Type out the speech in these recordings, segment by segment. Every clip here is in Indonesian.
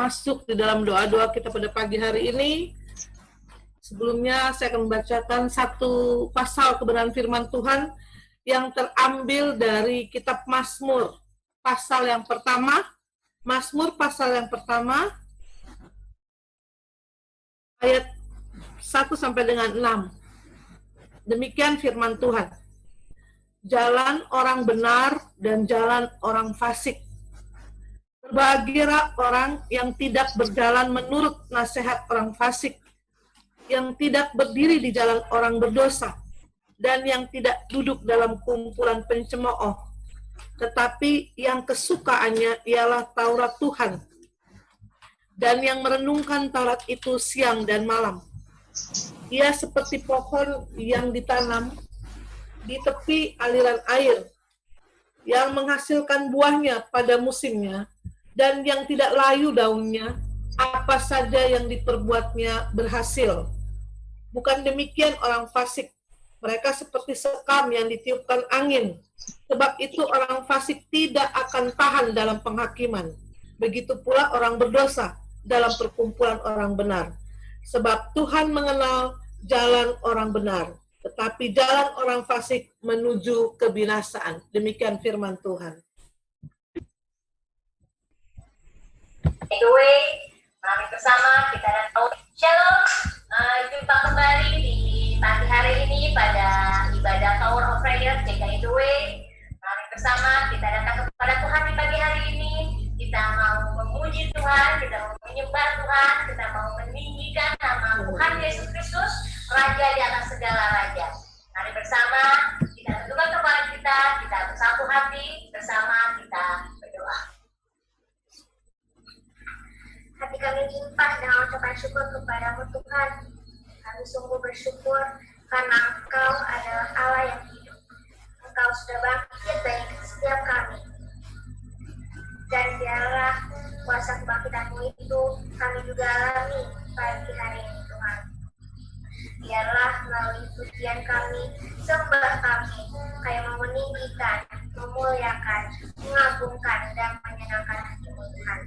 masuk di dalam doa-doa kita pada pagi hari ini. Sebelumnya saya akan membacakan satu pasal kebenaran firman Tuhan yang terambil dari kitab Mazmur. Pasal yang pertama, Mazmur pasal yang pertama, ayat 1 sampai dengan 6. Demikian firman Tuhan. Jalan orang benar dan jalan orang fasik. Berbahagialah orang yang tidak berjalan menurut nasihat orang fasik, yang tidak berdiri di jalan orang berdosa, dan yang tidak duduk dalam kumpulan pencemooh, tetapi yang kesukaannya ialah Taurat Tuhan, dan yang merenungkan Taurat itu siang dan malam. Ia seperti pohon yang ditanam di tepi aliran air, yang menghasilkan buahnya pada musimnya, dan yang tidak layu daunnya, apa saja yang diperbuatnya berhasil. Bukan demikian orang fasik, mereka seperti sekam yang ditiupkan angin. Sebab itu orang fasik tidak akan tahan dalam penghakiman. Begitu pula orang berdosa dalam perkumpulan orang benar. Sebab Tuhan mengenal jalan orang benar, tetapi jalan orang fasik menuju kebinasaan. Demikian firman Tuhan. Anyway, mari bersama kita dan Shalom. Jumpa kembali di pagi hari ini pada ibadah Tower of Prayer GKI The Way. Mari bersama kita datang kepada Tuhan di pagi hari ini. Kita mau memuji Tuhan, kita mau menyembah Tuhan, kita mau meninggikan nama Tuhan Yesus Kristus, Raja di atas segala raja. Mari bersama kita tundukkan kepala kita bersatu hati, bersama kita berdoa. Hati kami limpah dengan ucapan syukur kepadamu Tuhan. Kami sungguh bersyukur karena Engkau adalah Allah yang hidup. Engkau sudah bangkit bagi setiap kami. Dan biarlah kuasa kebangkitanmu itu kami juga alami pagi hari ini Tuhan. Biarlah melalui pujian kami, sembah kami, kayak mau meninggikan, memuliakan, mengagungkan, dan menyenangkan hatimu Tuhan.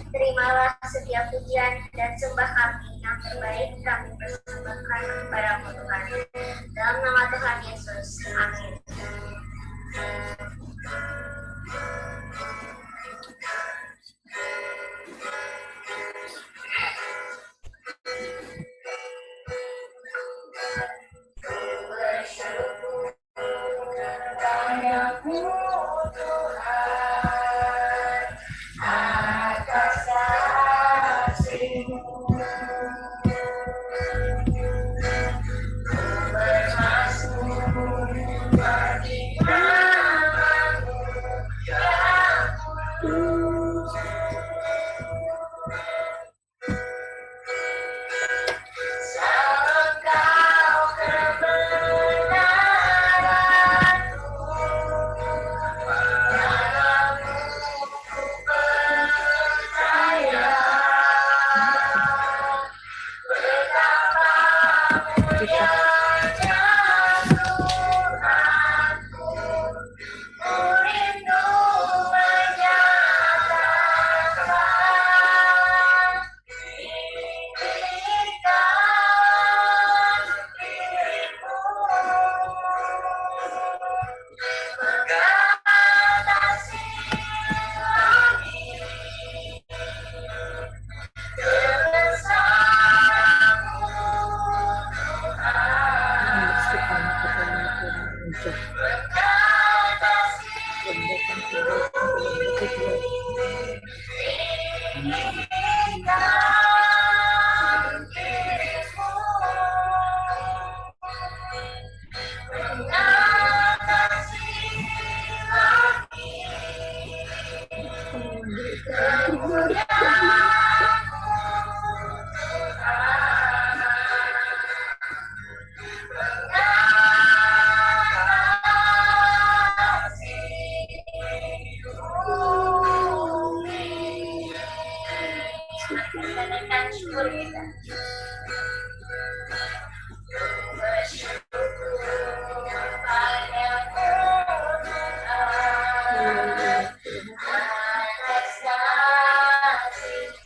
Terimalah setiap pujian dan sembah kami yang terbaik kami persembahkan kepadamu Tuhan. Dalam nama Tuhan Yesus. Amin. Bersyukur kepadamu Tuhan atas kasih-Mu. Ku bermasmur bagi nama-Mu yang kudus. Engkau kebenaran-Mu, dalam-Mu ku percaya. Betapa mulianya Tuhanku, ku rindu menyatakan inginikan dirimu mengatasi langit kebesaran-Mu Tuhan, mengatasi inginikan dirimu mengatasi langit kemuliaan-Mu Tuhan, mengatasi bumi. Kita naikkan syukur kita. Bersyukur kepadamu Tuhan atas kasih-Mu.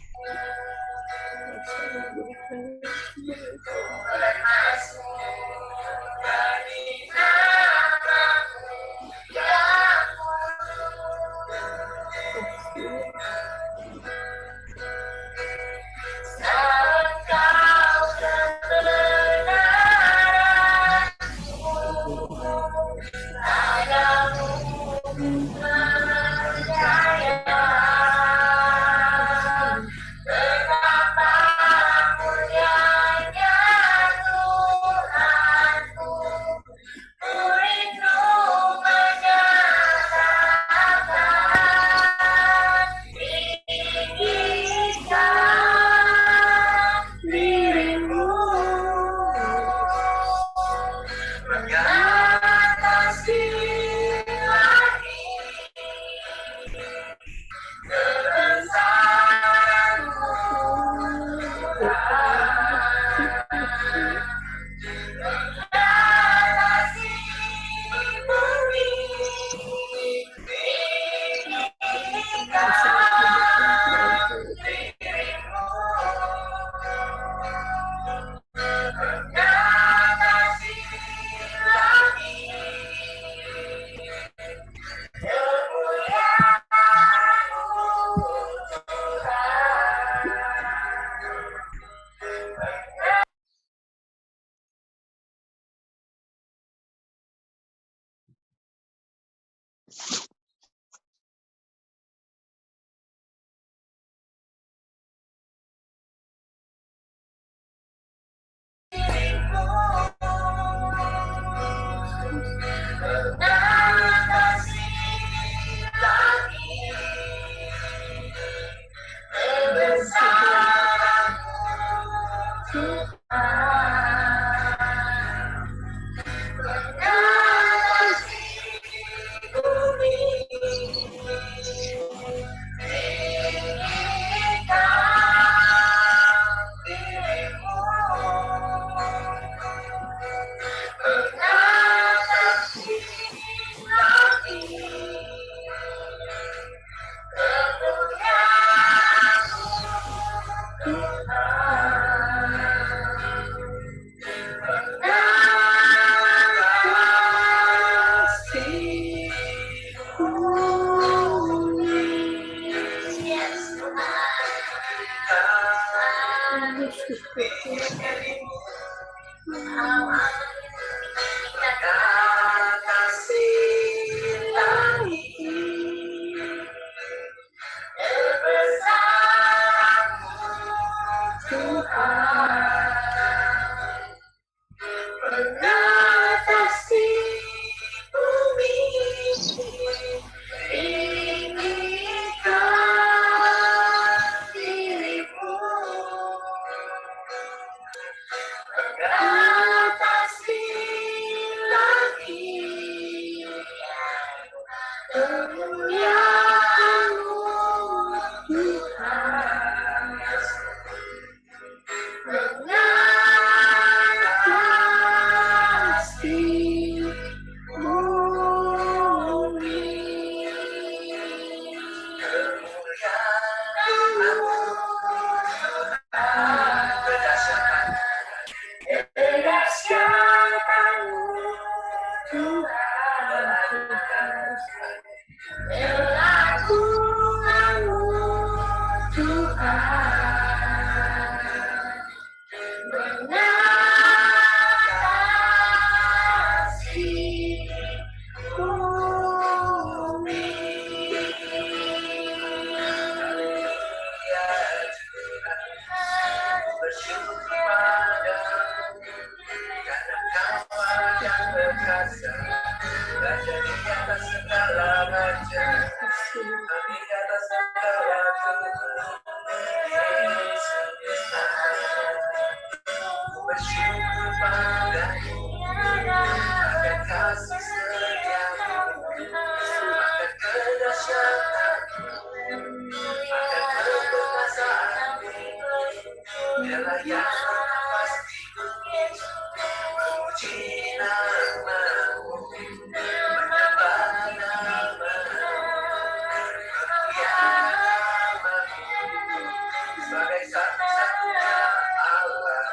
Sebagai satu-satunya Allah,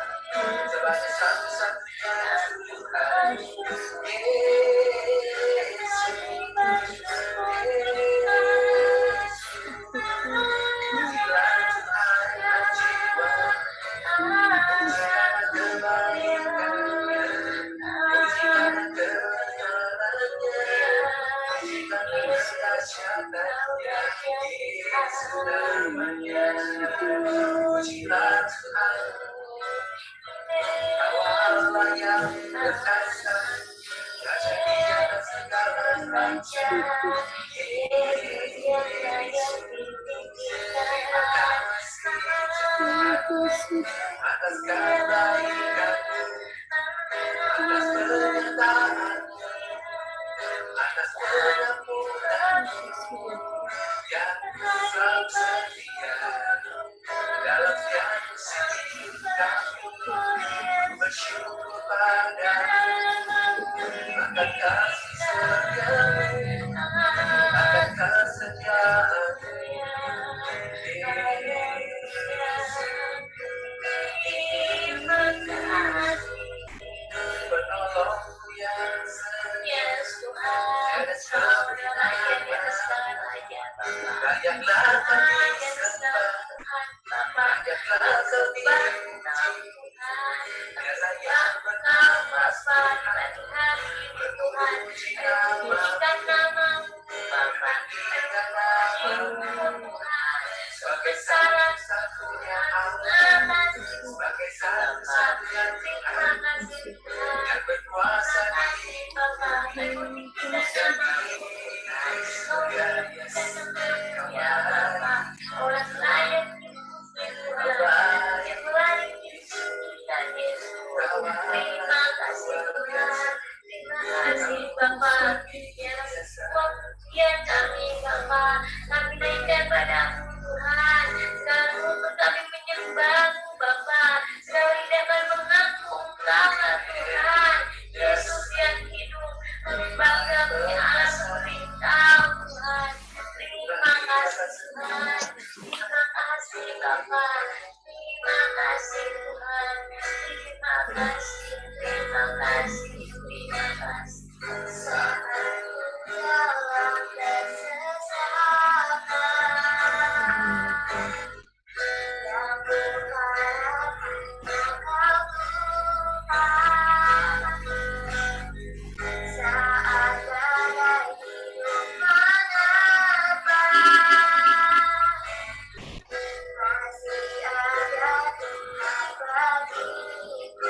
sebagai satu-satunya Pujilah Tuhan, Allah yang berkasa, Raja di atas segala raja. Terima kasih atas kebaikan-Mu, atas penyertaan-Mu, atas pengampunan-Mu yang selalu setia dalam setiap musim kami bersyukur padamu akan kasih setia-Mu, akan kesetiaan-Mu. Penolongku yang setia, tiada seperti layaklah kami sembah, layaklah kami puji, Dia yang bernafas Tuhan, berpuji nama-Mu, meninggikan nama-Mu, sebagai satu-satunya Allah, sebagai satu-satunya Tuhan yang berkuasa di kami naikkan padamu Tuhan, sekarang untuk kami menyembah-Mu Bapa, sekali dapat mengaku Engkau Tuhan, Yesus yang hidup, kami bangga punya Allah seperti Engkau Tuhan. Terima kasih Tuhan, terima kasih Bapa, terima kasih Tuhan, terima kasih, terima kasih, terima kasih. Satu jalan dan sesama yang berharap Engkau Tuhan, saat ada hidup mengapa masih ada Tuhan bagiku.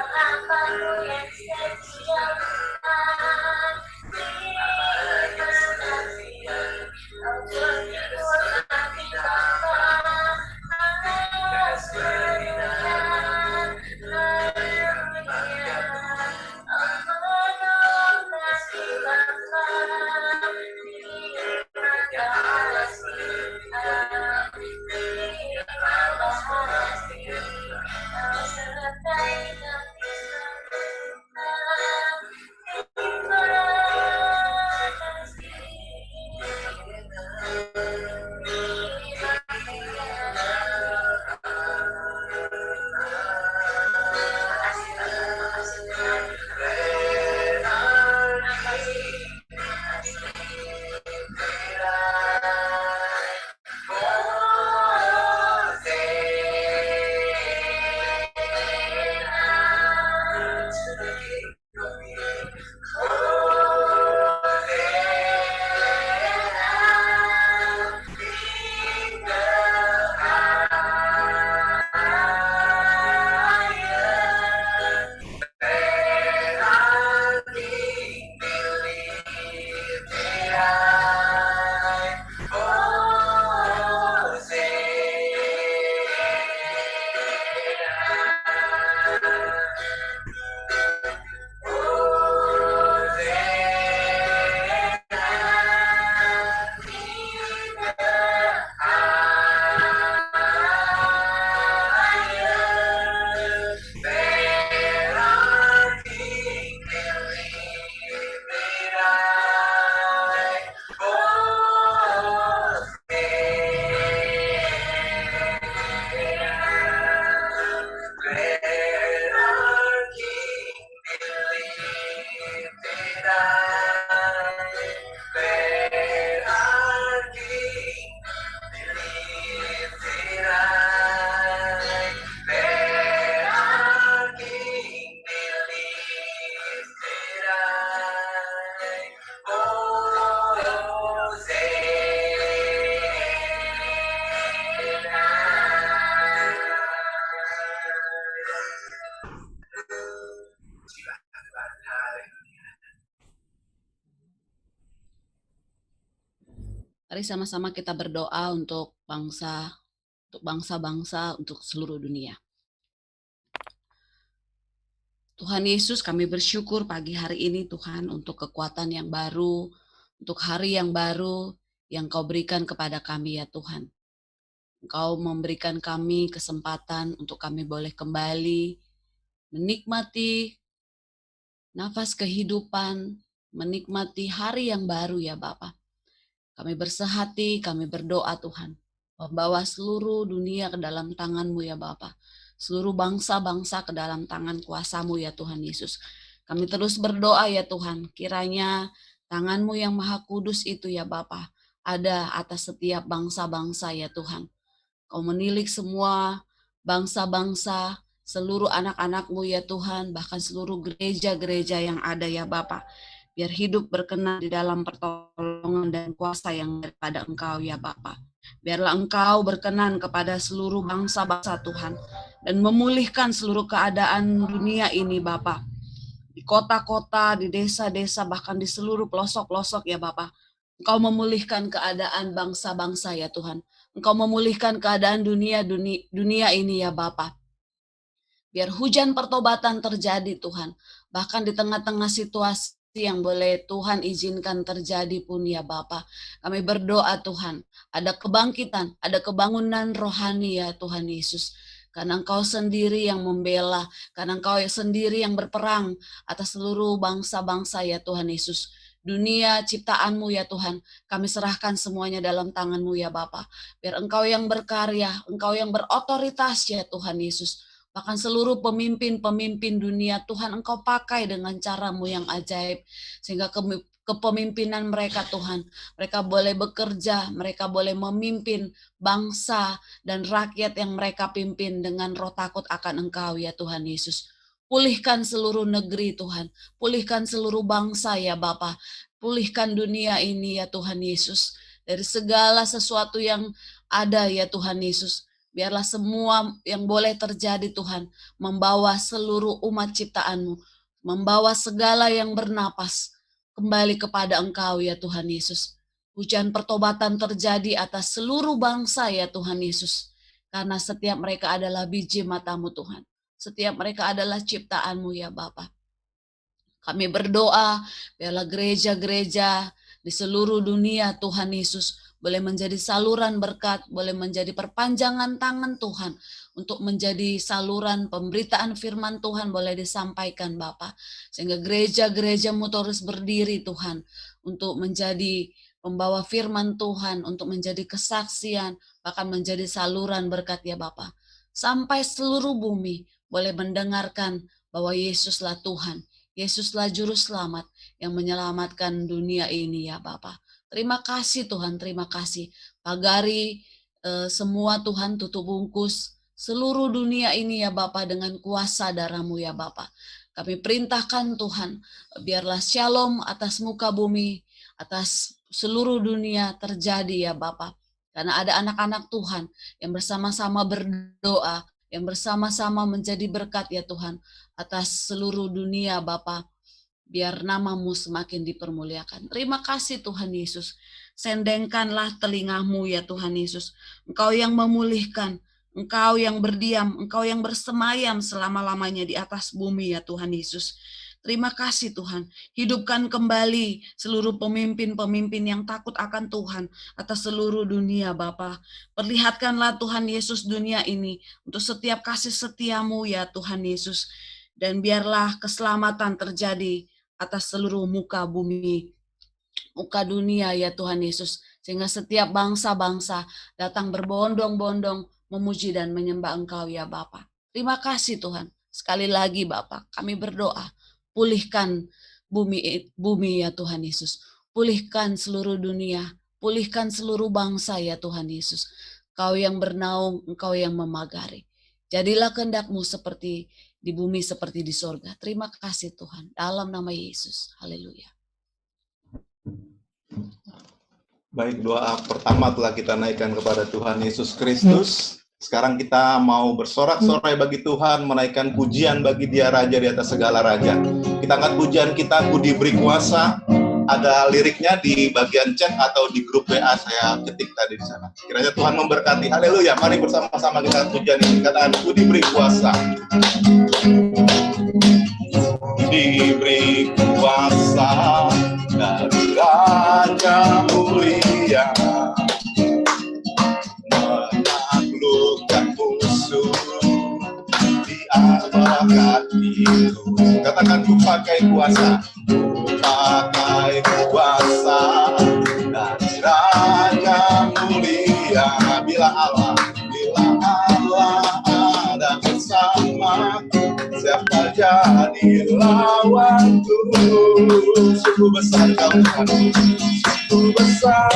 hambamu yang setia Tuhan. Terima kasih untuk hibur kami Bapa. Haleluya, haleluya. Penuh kasih Bapa. Terima kasih. Terima kasih. Kau sertai kami semua. Terima kasih. Mari sama-sama kita berdoa untuk bangsa-bangsa, untuk seluruh dunia. Tuhan Yesus, kami bersyukur pagi hari ini Tuhan untuk kekuatan yang baru, untuk hari yang baru yang Kau berikan kepada kami ya Tuhan. Engkau memberikan kami kesempatan untuk kami boleh kembali menikmati nafas kehidupan, menikmati hari yang baru ya Bapa. Kami bersehati, kami berdoa Tuhan, membawa seluruh dunia ke dalam tangan-Mu ya Bapa. Seluruh bangsa-bangsa ke dalam tangan kuasa-Mu ya Tuhan Yesus. Kami terus berdoa ya Tuhan, kiranya tangan-Mu yang maha kudus itu ya Bapa, ada atas setiap bangsa-bangsa ya Tuhan. Kau menilik semua bangsa-bangsa, seluruh anak-anak-Mu ya Tuhan, bahkan seluruh gereja-gereja yang ada ya Bapa. Biar hidup berkenan di dalam pertolongan dan kuasa yang daripada Engkau ya Bapa. Biarlah Engkau berkenan kepada seluruh bangsa-bangsa Tuhan dan memulihkan seluruh keadaan dunia ini Bapa. Di kota-kota, di desa-desa, bahkan di seluruh pelosok-pelosok ya Bapa. Engkau memulihkan keadaan bangsa-bangsa ya Tuhan. Engkau memulihkan keadaan dunia ini ya Bapa. Biar hujan pertobatan terjadi Tuhan. Bahkan di tengah-tengah situasi yang boleh Tuhan izinkan terjadi pun ya Bapa. Kami berdoa Tuhan, ada kebangkitan, ada kebangunan rohani ya Tuhan Yesus. Karena Engkau sendiri yang membela, karena Engkau sendiri yang berperang atas seluruh bangsa-bangsa ya Tuhan Yesus. Dunia ciptaan-Mu ya Tuhan, kami serahkan semuanya dalam tangan-Mu ya Bapa. Biar Engkau yang berkarya, Engkau yang berotoritas ya Tuhan Yesus. Bahkan seluruh pemimpin-pemimpin dunia, Tuhan Engkau pakai dengan cara-Mu yang ajaib. Sehingga kepemimpinan mereka Tuhan, mereka boleh bekerja, mereka boleh memimpin bangsa dan rakyat yang mereka pimpin dengan roh takut akan Engkau ya Tuhan Yesus. Pulihkan seluruh negeri Tuhan, pulihkan seluruh bangsa ya Bapa, pulihkan dunia ini ya Tuhan Yesus. Dari segala sesuatu yang ada ya Tuhan Yesus, Biarlah semua yang boleh terjadi Tuhan, membawa seluruh umat ciptaan-Mu, membawa segala yang bernapas kembali kepada Engkau ya Tuhan Yesus. Hujan pertobatan terjadi atas seluruh bangsa ya Tuhan Yesus. Karena setiap mereka adalah biji mata-Mu Tuhan. Setiap mereka adalah ciptaan-Mu ya Bapa. Kami berdoa, biarlah gereja-gereja di seluruh dunia Tuhan Yesus boleh menjadi saluran berkat, boleh menjadi perpanjangan tangan Tuhan untuk menjadi saluran pemberitaan firman Tuhan boleh disampaikan Bapa. Sehingga gereja-gereja-Mu terus berdiri Tuhan untuk menjadi pembawa firman Tuhan, untuk menjadi kesaksian, bahkan menjadi saluran berkat ya Bapa. Sampai seluruh bumi boleh mendengarkan bahwa Yesuslah Tuhan. Yesuslah juru selamat yang menyelamatkan dunia ini ya Bapa. Terima kasih Tuhan, terima kasih. Pagari semua Tuhan tutup bungkus seluruh dunia ini ya Bapa dengan kuasa darah-Mu ya Bapa. Kami perintahkan Tuhan, biarlah shalom atas muka bumi, atas seluruh dunia terjadi ya Bapa. Karena ada anak-anak Tuhan yang bersama-sama berdoa, yang bersama-sama menjadi berkat ya Tuhan atas seluruh dunia Bapa, biar nama-Mu semakin dipermuliakan. Terima kasih Tuhan Yesus. Sendengkanlah telinga-Mu ya Tuhan Yesus. Engkau yang memulihkan, Engkau yang berdiam, Engkau yang bersemayam selama-lamanya di atas bumi ya Tuhan Yesus. Terima kasih Tuhan. Hidupkan kembali seluruh pemimpin-pemimpin yang takut akan Tuhan atas seluruh dunia Bapa. Perlihatkanlah Tuhan Yesus dunia ini untuk setiap kasih setia-Mu ya Tuhan Yesus. Dan biarlah keselamatan terjadi atas seluruh muka bumi, muka dunia ya Tuhan Yesus. Sehingga setiap bangsa-bangsa datang berbondong-bondong memuji dan menyembah Engkau ya Bapa. Terima kasih Tuhan. Sekali lagi Bapa, kami berdoa, pulihkan bumi ya Tuhan Yesus. Pulihkan seluruh dunia, pulihkan seluruh bangsa ya Tuhan Yesus. Engkau yang bernaung, Engkau yang memagari. Jadilah kehendak-Mu seperti di bumi seperti di sorga. Terima kasih Tuhan. Dalam nama Yesus. Haleluya. Baik, doa pertama telah kita naikkan kepada Tuhan Yesus Kristus. Sekarang kita mau bersorak-sorai bagi Tuhan, menaikkan pujian bagi Dia Raja di atas segala raja. Kita angkat pujian kita, Ku diberi kuasa. Ada liriknya di bagian chat atau di grup WA saya ketik tadi di sana. Kiranya Tuhan memberkati. Haleluya. Mari bersama-sama kita pujian ini. Katakan, Ku diberi kuasa. Diberi kuasa dari Raja mulia, menaklukkan musuh di atas kakiku. Katakan, ku pakai kuasa. Ku pakai kuasa dari Raja mulia. Bila Allah ada bersamaku, siapa jadi lawanku? Sungguh besar Kau Tuhan, sungguh besar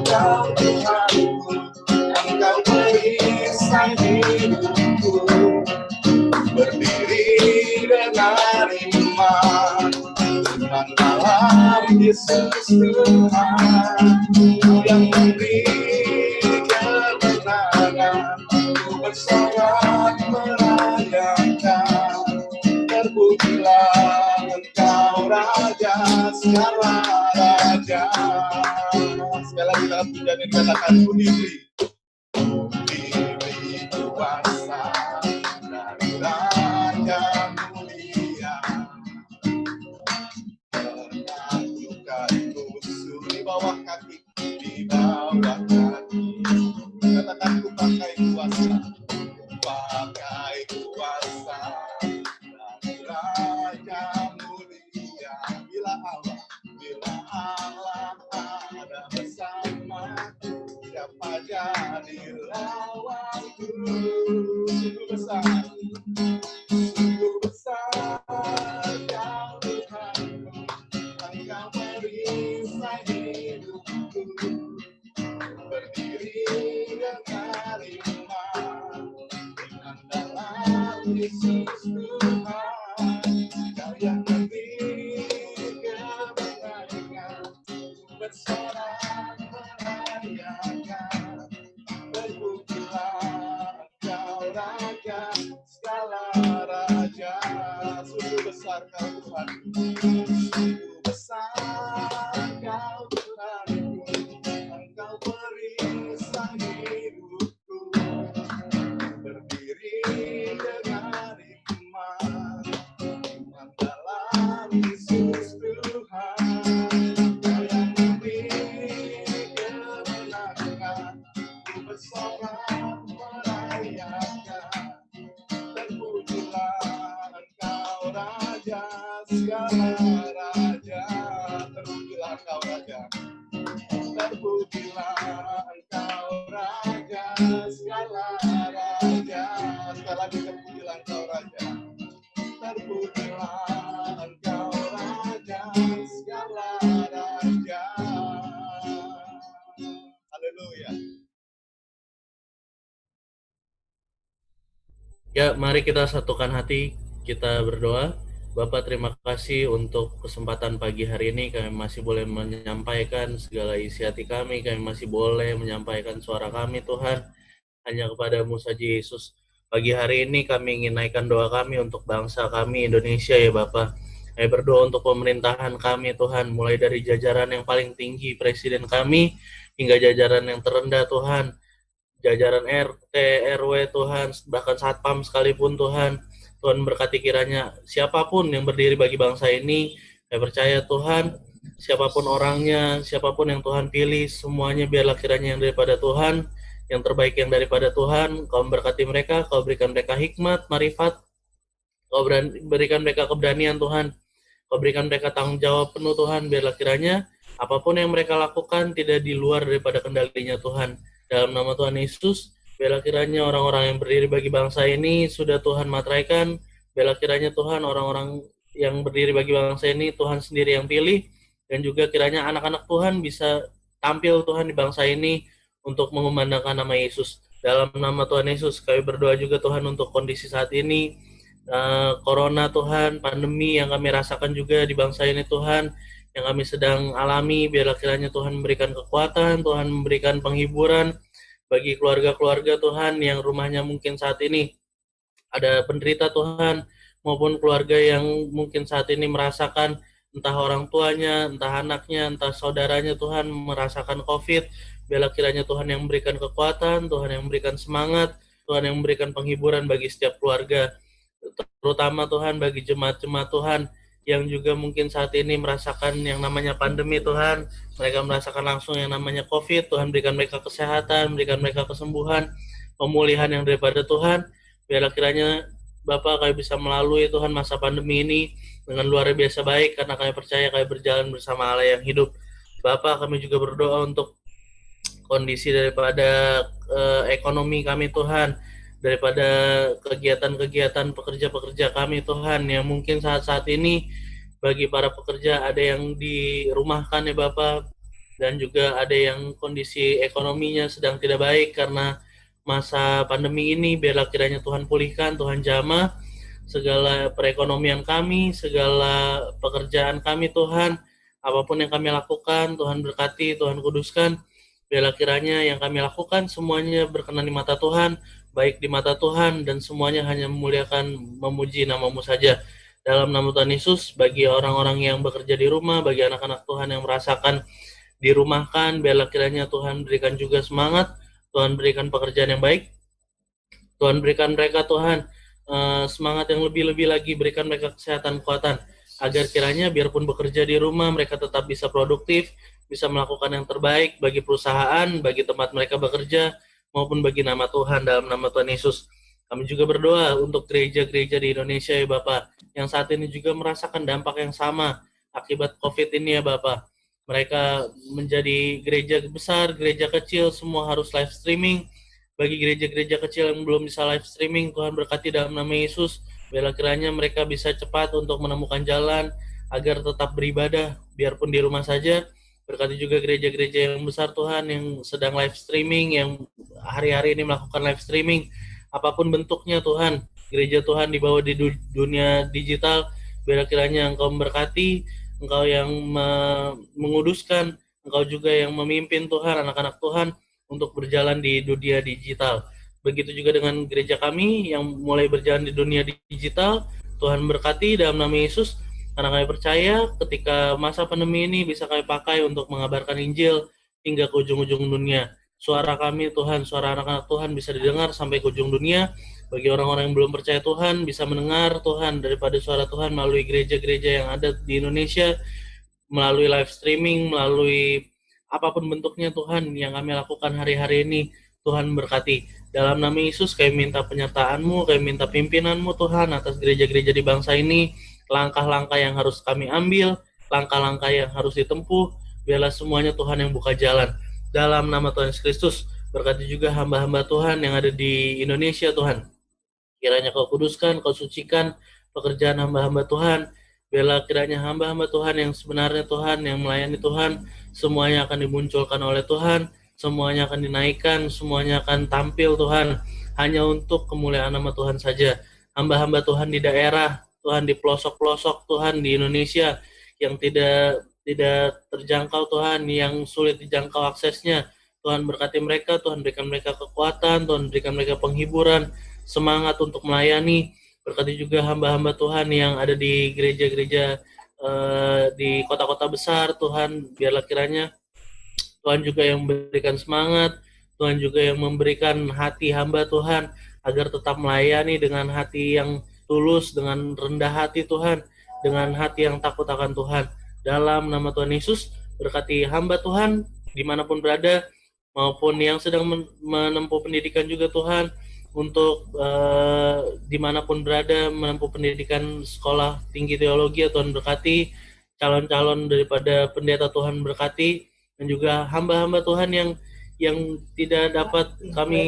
Kau Tuhan. Engkau perisai hidupku, berdiri dengan iman dalam Yesus Tuhan. Kau yang memberi kemenangan, ku bersorak merayakan. Terpujilah Engkau Raja segala raja. Sekali lagi dalam pujian ini katakan, ku diberi kuasa dari Raja mulia, menaklukkan musuh di bawah kaki, di bawah kaki. Katakan, ku pakai kuasa, pakai kuasa dari Raja mulia. Bila Allah ada bersamaku, siapa jadi lawanku? Sungguh besar Kau Tuhan. Engkau perisai hidupku, berdiri dengan iman dalam Yesus Tuhan. Kau yang memberi kemenangan, bersorak merayakan. Terpujilah Sungguh besar Kau Tuhan, sungguh besar Kau Tuhan, Engkau perisai hidupku, berdiri dengan iman, iman dalam Yesus Tuhan, Kau yang memberi kemenangan, ku bersorak merayakan, terpujilah Engkau Raja segala raja, terpujilah Engkau Raja, terpujilah Engkau Raja segala raja, sekali lagi terpujilah Engkau Raja, terpujilah Engkau Raja segala raja. Haleluya. Ya, mari kita satukan hati, kita berdoa. Bapak, terima kasih untuk kesempatan pagi hari ini. Kami masih boleh menyampaikan segala isi hati kami. Kami masih boleh menyampaikan suara kami, Tuhan. Hanya kepadamu saja, Yesus. Pagi hari ini kami ingin naikkan doa kami untuk bangsa kami, Indonesia, ya Bapak. Kami berdoa untuk pemerintahan kami, Tuhan. Mulai dari jajaran yang paling tinggi, Presiden kami, hingga jajaran yang terendah, Tuhan. Jajaran RT, RW, Tuhan, bahkan satpam sekalipun, Tuhan. Tuhan berkati kiranya siapapun yang berdiri bagi bangsa ini, saya percaya Tuhan, siapapun orangnya, siapapun yang Tuhan pilih, semuanya biarlah kiranya yang daripada Tuhan, yang terbaik yang daripada Tuhan. Kau berkati mereka, Kau berikan mereka hikmat, marifat, Kau berikan mereka keberanian, Tuhan. Kau berikan mereka tanggung jawab penuh, Tuhan. Biarlah kiranya apapun yang mereka lakukan tidak di luar daripada kendalinya, Tuhan. Dalam nama Tuhan Yesus, biarlah kiranya orang-orang yang berdiri bagi bangsa ini sudah Tuhan materaikan. Biarlah kiranya Tuhan orang-orang yang berdiri bagi bangsa ini Tuhan sendiri yang pilih. Dan juga kiranya anak-anak Tuhan bisa tampil Tuhan di bangsa ini untuk mengumandangkan nama Yesus. Dalam nama Tuhan Yesus, kami berdoa juga Tuhan untuk kondisi saat ini. Corona Tuhan, pandemi yang kami rasakan juga di bangsa ini Tuhan, yang kami sedang alami, biarlah kiranya Tuhan memberikan kekuatan, Tuhan memberikan penghiburan bagi keluarga-keluarga Tuhan yang rumahnya mungkin saat ini ada penderita Tuhan, maupun keluarga yang mungkin saat ini merasakan entah orang tuanya, entah anaknya, entah saudaranya Tuhan merasakan COVID. Biarlah kiranya Tuhan yang memberikan kekuatan, Tuhan yang memberikan semangat, Tuhan yang memberikan penghiburan bagi setiap keluarga, terutama Tuhan bagi jemaat-jemaat Tuhan yang juga mungkin saat ini merasakan yang namanya pandemi Tuhan, mereka merasakan langsung yang namanya COVID. Tuhan berikan mereka kesehatan, berikan mereka kesembuhan, pemulihan yang daripada Tuhan. Biarlah kiranya Bapak kami bisa melalui Tuhan masa pandemi ini dengan luar biasa baik, karena kami percaya kami berjalan bersama Allah yang hidup. Bapak, kami juga berdoa untuk kondisi daripada ekonomi kami Tuhan, daripada kegiatan-kegiatan pekerja-pekerja kami Tuhan, yang mungkin saat-saat ini bagi para pekerja ada yang dirumahkan ya Bapak, dan juga ada yang kondisi ekonominya sedang tidak baik karena masa pandemi ini. Biarlah kiranya Tuhan pulihkan, Tuhan jamah segala perekonomian kami, segala pekerjaan kami Tuhan, apapun yang kami lakukan Tuhan berkati, Tuhan kuduskan. Biarlah kiranya yang kami lakukan semuanya berkenan di mata Tuhan, baik di mata Tuhan, dan semuanya hanya memuliakan, memuji nama-Mu saja. Dalam nama Tuhan Yesus, bagi orang-orang yang bekerja di rumah, bagi anak-anak Tuhan yang merasakan dirumahkan, biarlah kiranya Tuhan berikan juga semangat, Tuhan berikan pekerjaan yang baik, Tuhan berikan mereka Tuhan semangat yang lebih-lebih lagi, berikan mereka kesehatan, kekuatan, agar kiranya biarpun bekerja di rumah, mereka tetap bisa produktif, bisa melakukan yang terbaik bagi perusahaan, bagi tempat mereka bekerja, maupun bagi nama Tuhan. Dalam nama Tuhan Yesus, kami juga berdoa untuk gereja-gereja di Indonesia ya Bapak, yang saat ini juga merasakan dampak yang sama akibat COVID ini ya Bapak. Mereka menjadi gereja besar, gereja kecil, semua harus live streaming. Bagi gereja-gereja kecil yang belum bisa live streaming, Tuhan berkati dalam nama Yesus. Biarlah kiranya mereka bisa cepat untuk menemukan jalan agar tetap beribadah, biarpun di rumah saja. Berkati juga gereja-gereja yang besar Tuhan yang sedang live streaming, yang hari-hari ini melakukan live streaming, apapun bentuknya Tuhan. Gereja Tuhan dibawa di dunia digital, biarlah kiranya Engkau memberkati, Engkau yang menguduskan, Engkau juga yang memimpin Tuhan, anak-anak Tuhan untuk berjalan di dunia digital. Begitu juga dengan gereja kami yang mulai berjalan di dunia digital, Tuhan berkati dalam nama Yesus, karena kami percaya ketika masa pandemi ini bisa kami pakai untuk mengabarkan Injil hingga ke ujung-ujung dunia. Suara kami Tuhan, suara anak-anak Tuhan bisa didengar sampai ke ujung dunia. Bagi orang-orang yang belum percaya Tuhan, bisa mendengar Tuhan daripada suara Tuhan melalui gereja-gereja yang ada di Indonesia, melalui live streaming, melalui apapun bentuknya Tuhan yang kami lakukan hari-hari ini. Tuhan berkati. Dalam nama Yesus kami minta penyertaan-Mu, kami minta pimpinan-Mu Tuhan atas gereja-gereja di bangsa ini, langkah-langkah yang harus kami ambil, langkah-langkah yang harus ditempuh, biarlah semuanya Tuhan yang buka jalan. Dalam nama Tuhan Yesus Kristus, berkati juga hamba-hamba Tuhan yang ada di Indonesia Tuhan. Kiranya Kau kuduskan, Kau sucikan pekerjaan hamba-hamba Tuhan. Biarlah kiranya hamba-hamba Tuhan yang sebenarnya Tuhan, yang melayani Tuhan, semuanya akan dimunculkan oleh Tuhan, semuanya akan dinaikkan, semuanya akan tampil Tuhan, hanya untuk kemuliaan nama Tuhan saja. Hamba-hamba Tuhan di daerah, Tuhan di pelosok-pelosok Tuhan di Indonesia, yang tidak terjangkau Tuhan, yang sulit dijangkau aksesnya, Tuhan berkati mereka, Tuhan berikan mereka kekuatan, Tuhan berikan mereka penghiburan, semangat untuk melayani. Berkati juga hamba-hamba Tuhan yang ada di gereja-gereja di kota-kota besar Tuhan, biarlah kiranya Tuhan juga yang memberikan semangat, Tuhan juga yang memberikan hati hamba Tuhan agar tetap melayani dengan hati yang tulus, dengan rendah hati Tuhan, dengan hati yang takut akan Tuhan. Dalam nama Tuhan Yesus, berkati hamba Tuhan dimanapun berada, maupun yang sedang menempuh pendidikan juga Tuhan, untuk dimanapun berada menempuh pendidikan sekolah tinggi teologi, Tuhan berkati, calon-calon daripada pendeta Tuhan berkati, dan juga hamba-hamba Tuhan yang tidak dapat kami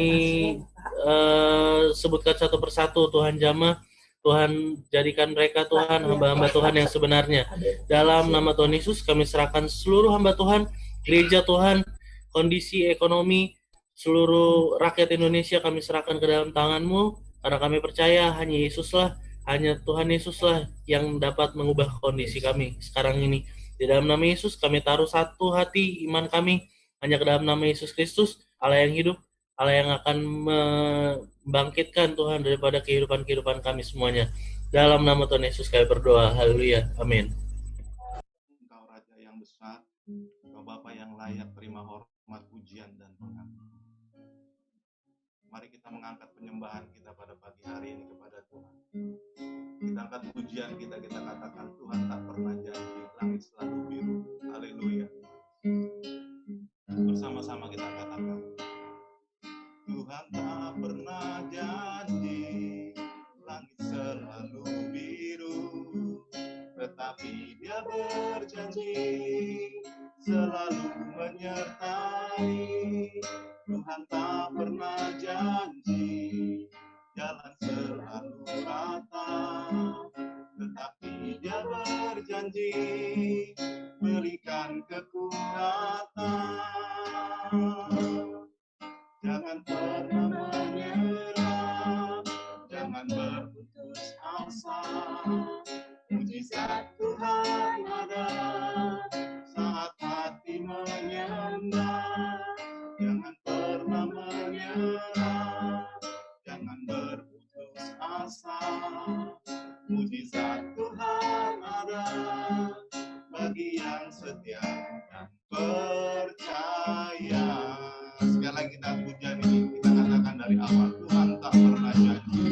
sebutkan satu persatu Tuhan jamah, Tuhan jadikan mereka Tuhan hamba-hamba Tuhan yang sebenarnya. Dalam nama Tuhan Yesus kami serahkan seluruh hamba Tuhan, gereja Tuhan, kondisi ekonomi seluruh rakyat Indonesia kami serahkan ke dalam tangan-Mu, karena kami percaya hanya Yesuslah, hanya Tuhan Yesuslah yang dapat mengubah kondisi kami sekarang ini. Di dalam nama Yesus kami taruh satu hati iman kami hanya ke dalam nama Yesus Kristus, Allah yang hidup, Allah yang akan membangkitkan Tuhan daripada kehidupan-kehidupan kami semuanya. Dalam nama Tuhan Yesus kami berdoa. Haleluya. Amin. Engkau Raja yang besar, Engkau Bapa yang layak terima hormat, pujian, dan pengabdian. Mari kita mengangkat penyembahan kita pada pagi hari ini kepada Tuhan. Kita angkat pujian kita katakan Tuhan tak pernah janji, langit selalu biru. Haleluya. Bersama-sama kita katakan, Tuhan tak pernah janji, langit selalu biru, tetapi Dia berjanji selalu menyertai. Tuhan tak pernah janji jalan selalu rata, tetapi Dia berjanji berikan kekuatan. Jangan pernah menyerah, jangan berputus asa. Mujizat Tuhan ada saat hati menyembah. Jangan pernah menyerah, jangan berputus asa. Mujizat Tuhan ada bagi yang setia dan percaya. Sekali lagi kita pujian ini, kita katakan dari awal, Tuhan tak pernah janji,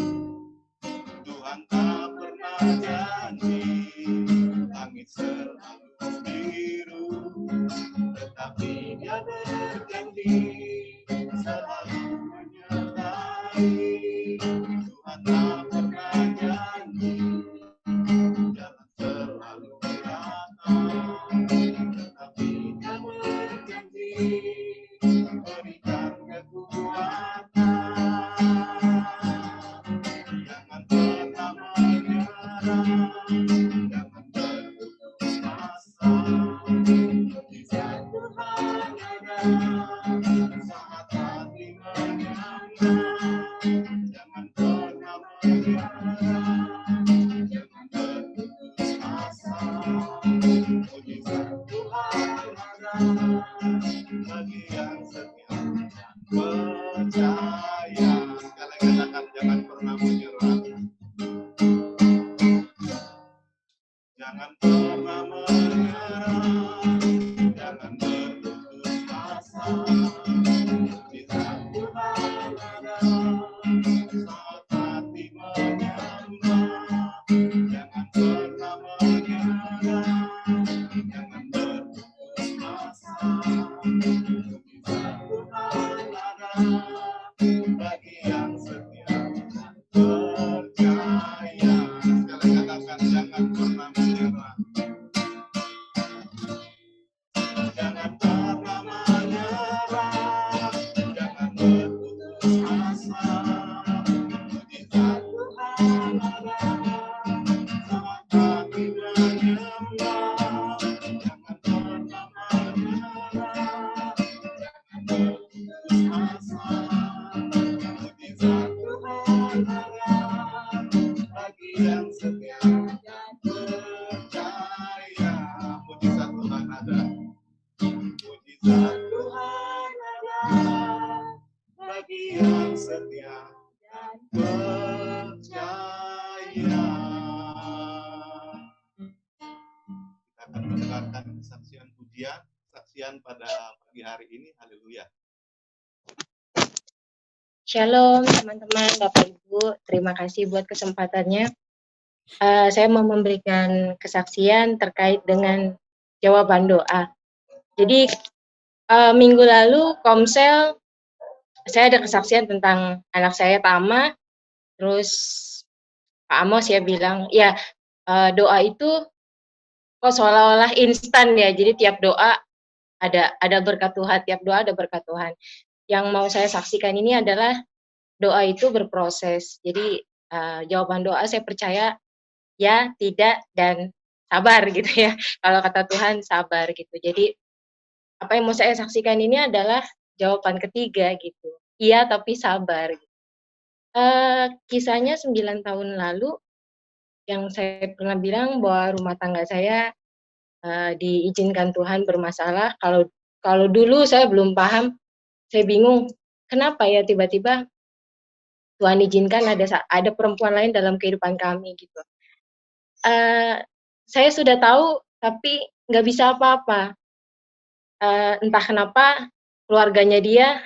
Tuhan tak pernah janji, langit selalu biru, tetapi Dia berjanji selalu menyertai. Tuhan tak pernah janji jalan selalu rata, tetapi Dia berjanji berikan kekuatan. Jangan pernah menyerah, jangan berputus asa. Mujizat Tuhan ada saat hati menyembah. Jangan pernah menyerah, jangan berputus asa. Mujizat Tuhan ada bagi yang setia dan percaya. Sekali katakan jangan pernah menyerah. Jangan pernah menyerah, jangan berputus asa. Mujizat Tuhan ada saat hati menyembah. Jangan pernah menyerah, jangan berputus asa. Mujizat Tuhan ada bagi yang setia dan percaya. Sekali katakan, jangan pernah menyerah. Jangan pernah menyerah, jangan berputus asa. Mujizat Tuhan ada saat hati menyembah. Jangan pernah menyerah, jangan berputus asa. Mujizat Tuhan ada bagi yang setia dan percaya. Mujizat Tuhan ada. Mujizat Tuhan ada bagi yang setia dan percaya. Kita akan mendengarkan kesaksian pujian, kesaksian pada pagi hari ini. Haleluya. Shalom teman-teman, Bapak Ibu, terima kasih buat kesempatannya. Saya mau memberikan kesaksian terkait dengan jawaban doa. Jadi minggu lalu Komsel saya ada kesaksian tentang anak saya Tama, terus Pak Amos ya bilang, ya doa itu kok seolah-olah instan ya, jadi tiap doa ada berkat Tuhan, tiap doa ada berkat Tuhan. Yang mau saya saksikan ini adalah doa itu berproses. Jadi jawaban doa saya percaya ya, tidak, dan sabar gitu ya. Kalau kata Tuhan sabar gitu. Jadi apa yang mau saya saksikan ini adalah jawaban ketiga gitu. Iya tapi sabar. Kisahnya 9 tahun lalu yang saya pernah bilang bahwa rumah tangga saya diizinkan Tuhan bermasalah. Kalau dulu saya belum paham, saya bingung kenapa ya tiba-tiba Tuhan izinkan ada perempuan lain dalam kehidupan kami gitu. Saya sudah tahu tapi nggak bisa apa-apa. Entah kenapa keluarganya dia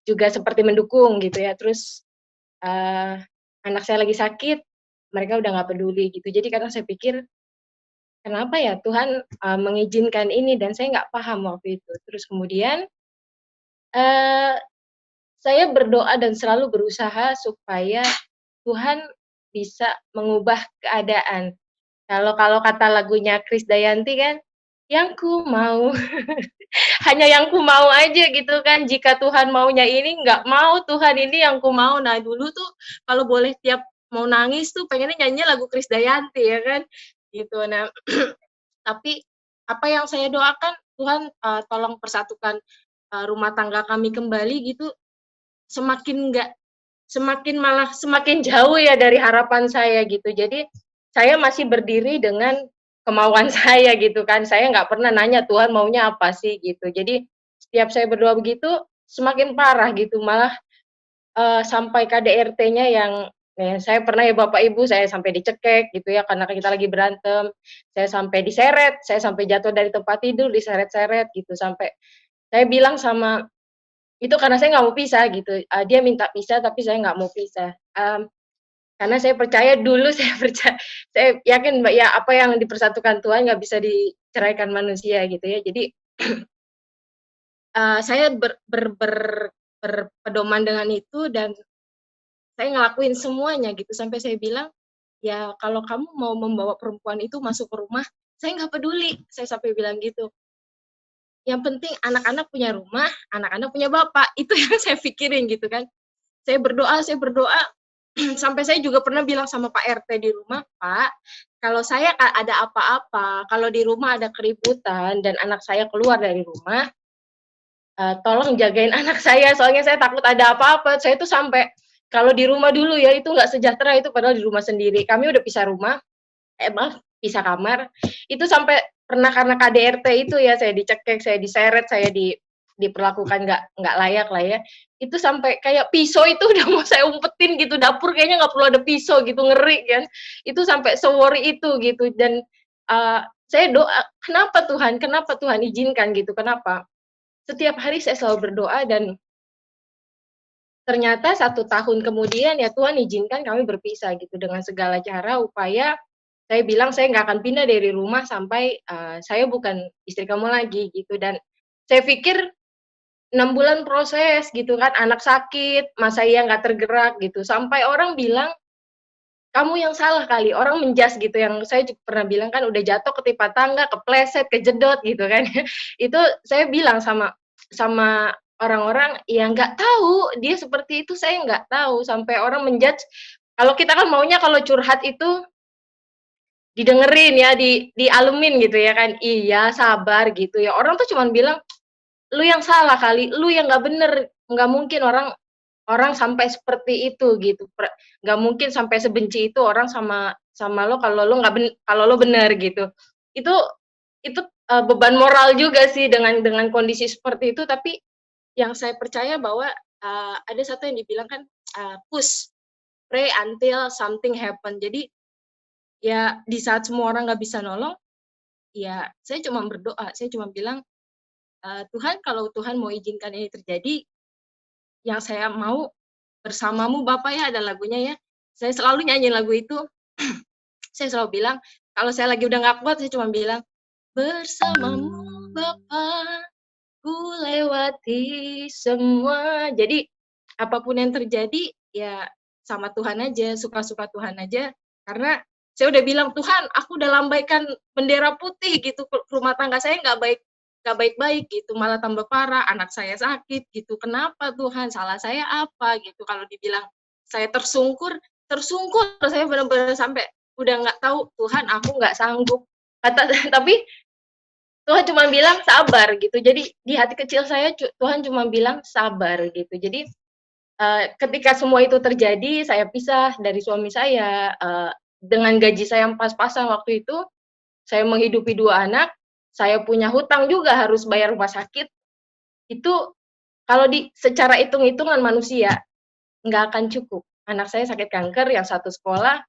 juga seperti mendukung gitu ya. Terus anak saya lagi sakit, mereka udah nggak peduli gitu. Jadi kadang saya pikir kenapa ya Tuhan mengizinkan ini, dan saya nggak paham waktu itu. Terus kemudian saya berdoa dan selalu berusaha supaya Tuhan bisa mengubah keadaan. Kalau kata lagunya Krisdayanti kan, yang ku mau, hanya yang ku mau aja gitu kan. Jika Tuhan maunya ini, nggak mau Tuhan ini yang ku mau. Nah dulu tuh kalau boleh tiap mau nangis tuh pengennya nyanyi lagu Krisdayanti ya kan, gitu. Nah tapi apa yang saya doakan, Tuhan tolong persatukan rumah tangga kami kembali gitu. Semakin jauh ya dari harapan saya gitu. Jadi saya masih berdiri dengan kemauan saya gitu kan. Saya nggak pernah nanya Tuhan maunya apa sih gitu. Jadi setiap saya berdoa begitu semakin parah gitu. Malah sampai KDRT-nya yang saya pernah ya Bapak Ibu, saya sampai dicekek gitu ya karena kita lagi berantem. Saya sampai diseret, saya sampai jatuh dari tempat tidur, diseret-seret gitu. Sampai saya bilang sama itu karena saya nggak mau pisah gitu. Dia minta pisah tapi saya nggak mau pisah. Karena saya percaya dulu, saya yakin ya apa yang dipersatukan Tuhan nggak bisa diceraikan manusia gitu ya. Jadi saya berpedoman dengan itu dan saya ngelakuin semuanya gitu sampai saya bilang, ya kalau kamu mau membawa perempuan itu masuk ke rumah, saya nggak peduli. Saya sampai bilang gitu. Yang penting anak-anak punya rumah, anak-anak punya bapak. Itu yang saya pikirin gitu kan. Saya berdoa sampai saya juga pernah bilang sama Pak RT di rumah, Pak, kalau saya ada apa-apa, kalau di rumah ada keributan dan anak saya keluar dari rumah, tolong jagain anak saya, soalnya saya takut ada apa-apa. Saya tuh sampai kalau di rumah dulu ya itu nggak sejahtera, itu padahal di rumah sendiri. Kami udah pisah rumah, pisah kamar. Itu sampai pernah karena KDRT itu ya, saya dicekek, saya diseret, saya diperlakukan nggak layak lah ya. Itu sampai kayak pisau itu udah mau saya umpetin gitu, dapur kayaknya nggak perlu ada pisau gitu, ngeri kan. Itu sampai se-worry itu gitu. Dan saya doa, kenapa Tuhan izinkan gitu, kenapa? Setiap hari saya selalu berdoa dan ternyata 1 tahun kemudian ya Tuhan izinkan kami berpisah gitu dengan segala cara upaya saya bilang saya nggak akan pindah dari rumah sampai saya bukan istri kamu lagi gitu dan saya pikir 6 bulan proses gitu kan anak sakit mas saya nggak tergerak gitu sampai orang bilang kamu yang salah kali orang menjas gitu yang saya juga pernah bilang kan udah jatuh ketimpa tangga kepleset kejedot gitu kan itu saya bilang sama orang-orang ya nggak tahu dia seperti itu saya nggak tahu sampai orang menjudge kalau kita kan maunya kalau curhat itu didengerin ya dialumin gitu ya kan iya sabar gitu ya orang tuh cuman bilang lu yang salah kali lu yang nggak bener nggak mungkin orang orang sampai seperti itu gitu nggak mungkin sampai sebenci itu orang sama lo kalau lo nggak kalau lo bener gitu itu itu beban moral juga sih dengan kondisi seperti itu tapi yang saya percaya bahwa ada satu yang dibilang kan push pray until something happen jadi ya di saat semua orang nggak bisa nolong ya saya cuma berdoa saya cuma bilang Tuhan kalau Tuhan mau izinkan ini terjadi yang saya mau bersamamu Bapak ya ada lagunya ya saya selalu nyanyi lagu itu saya selalu bilang kalau saya lagi udah nggak kuat saya cuma bilang bersamamu Bapak ku lewati semua jadi apapun yang terjadi ya sama Tuhan aja suka-suka Tuhan aja karena saya udah bilang Tuhan aku udah lambaikan bendera putih gitu rumah tangga saya nggak baik-baik gitu malah tambah parah anak saya sakit gitu kenapa Tuhan salah saya apa gitu kalau dibilang saya tersungkur saya benar-benar sampai udah nggak tahu Tuhan aku nggak sanggup tapi Tuhan cuma bilang sabar gitu jadi di hati kecil saya Tuhan cuma bilang sabar gitu jadi ketika semua itu terjadi saya pisah dari suami saya dengan gaji saya yang pas-pasan waktu itu saya menghidupi 2 anak saya punya hutang juga harus bayar rumah sakit itu kalau secara hitung-hitungan manusia nggak akan cukup anak saya sakit kanker yang satu sekolah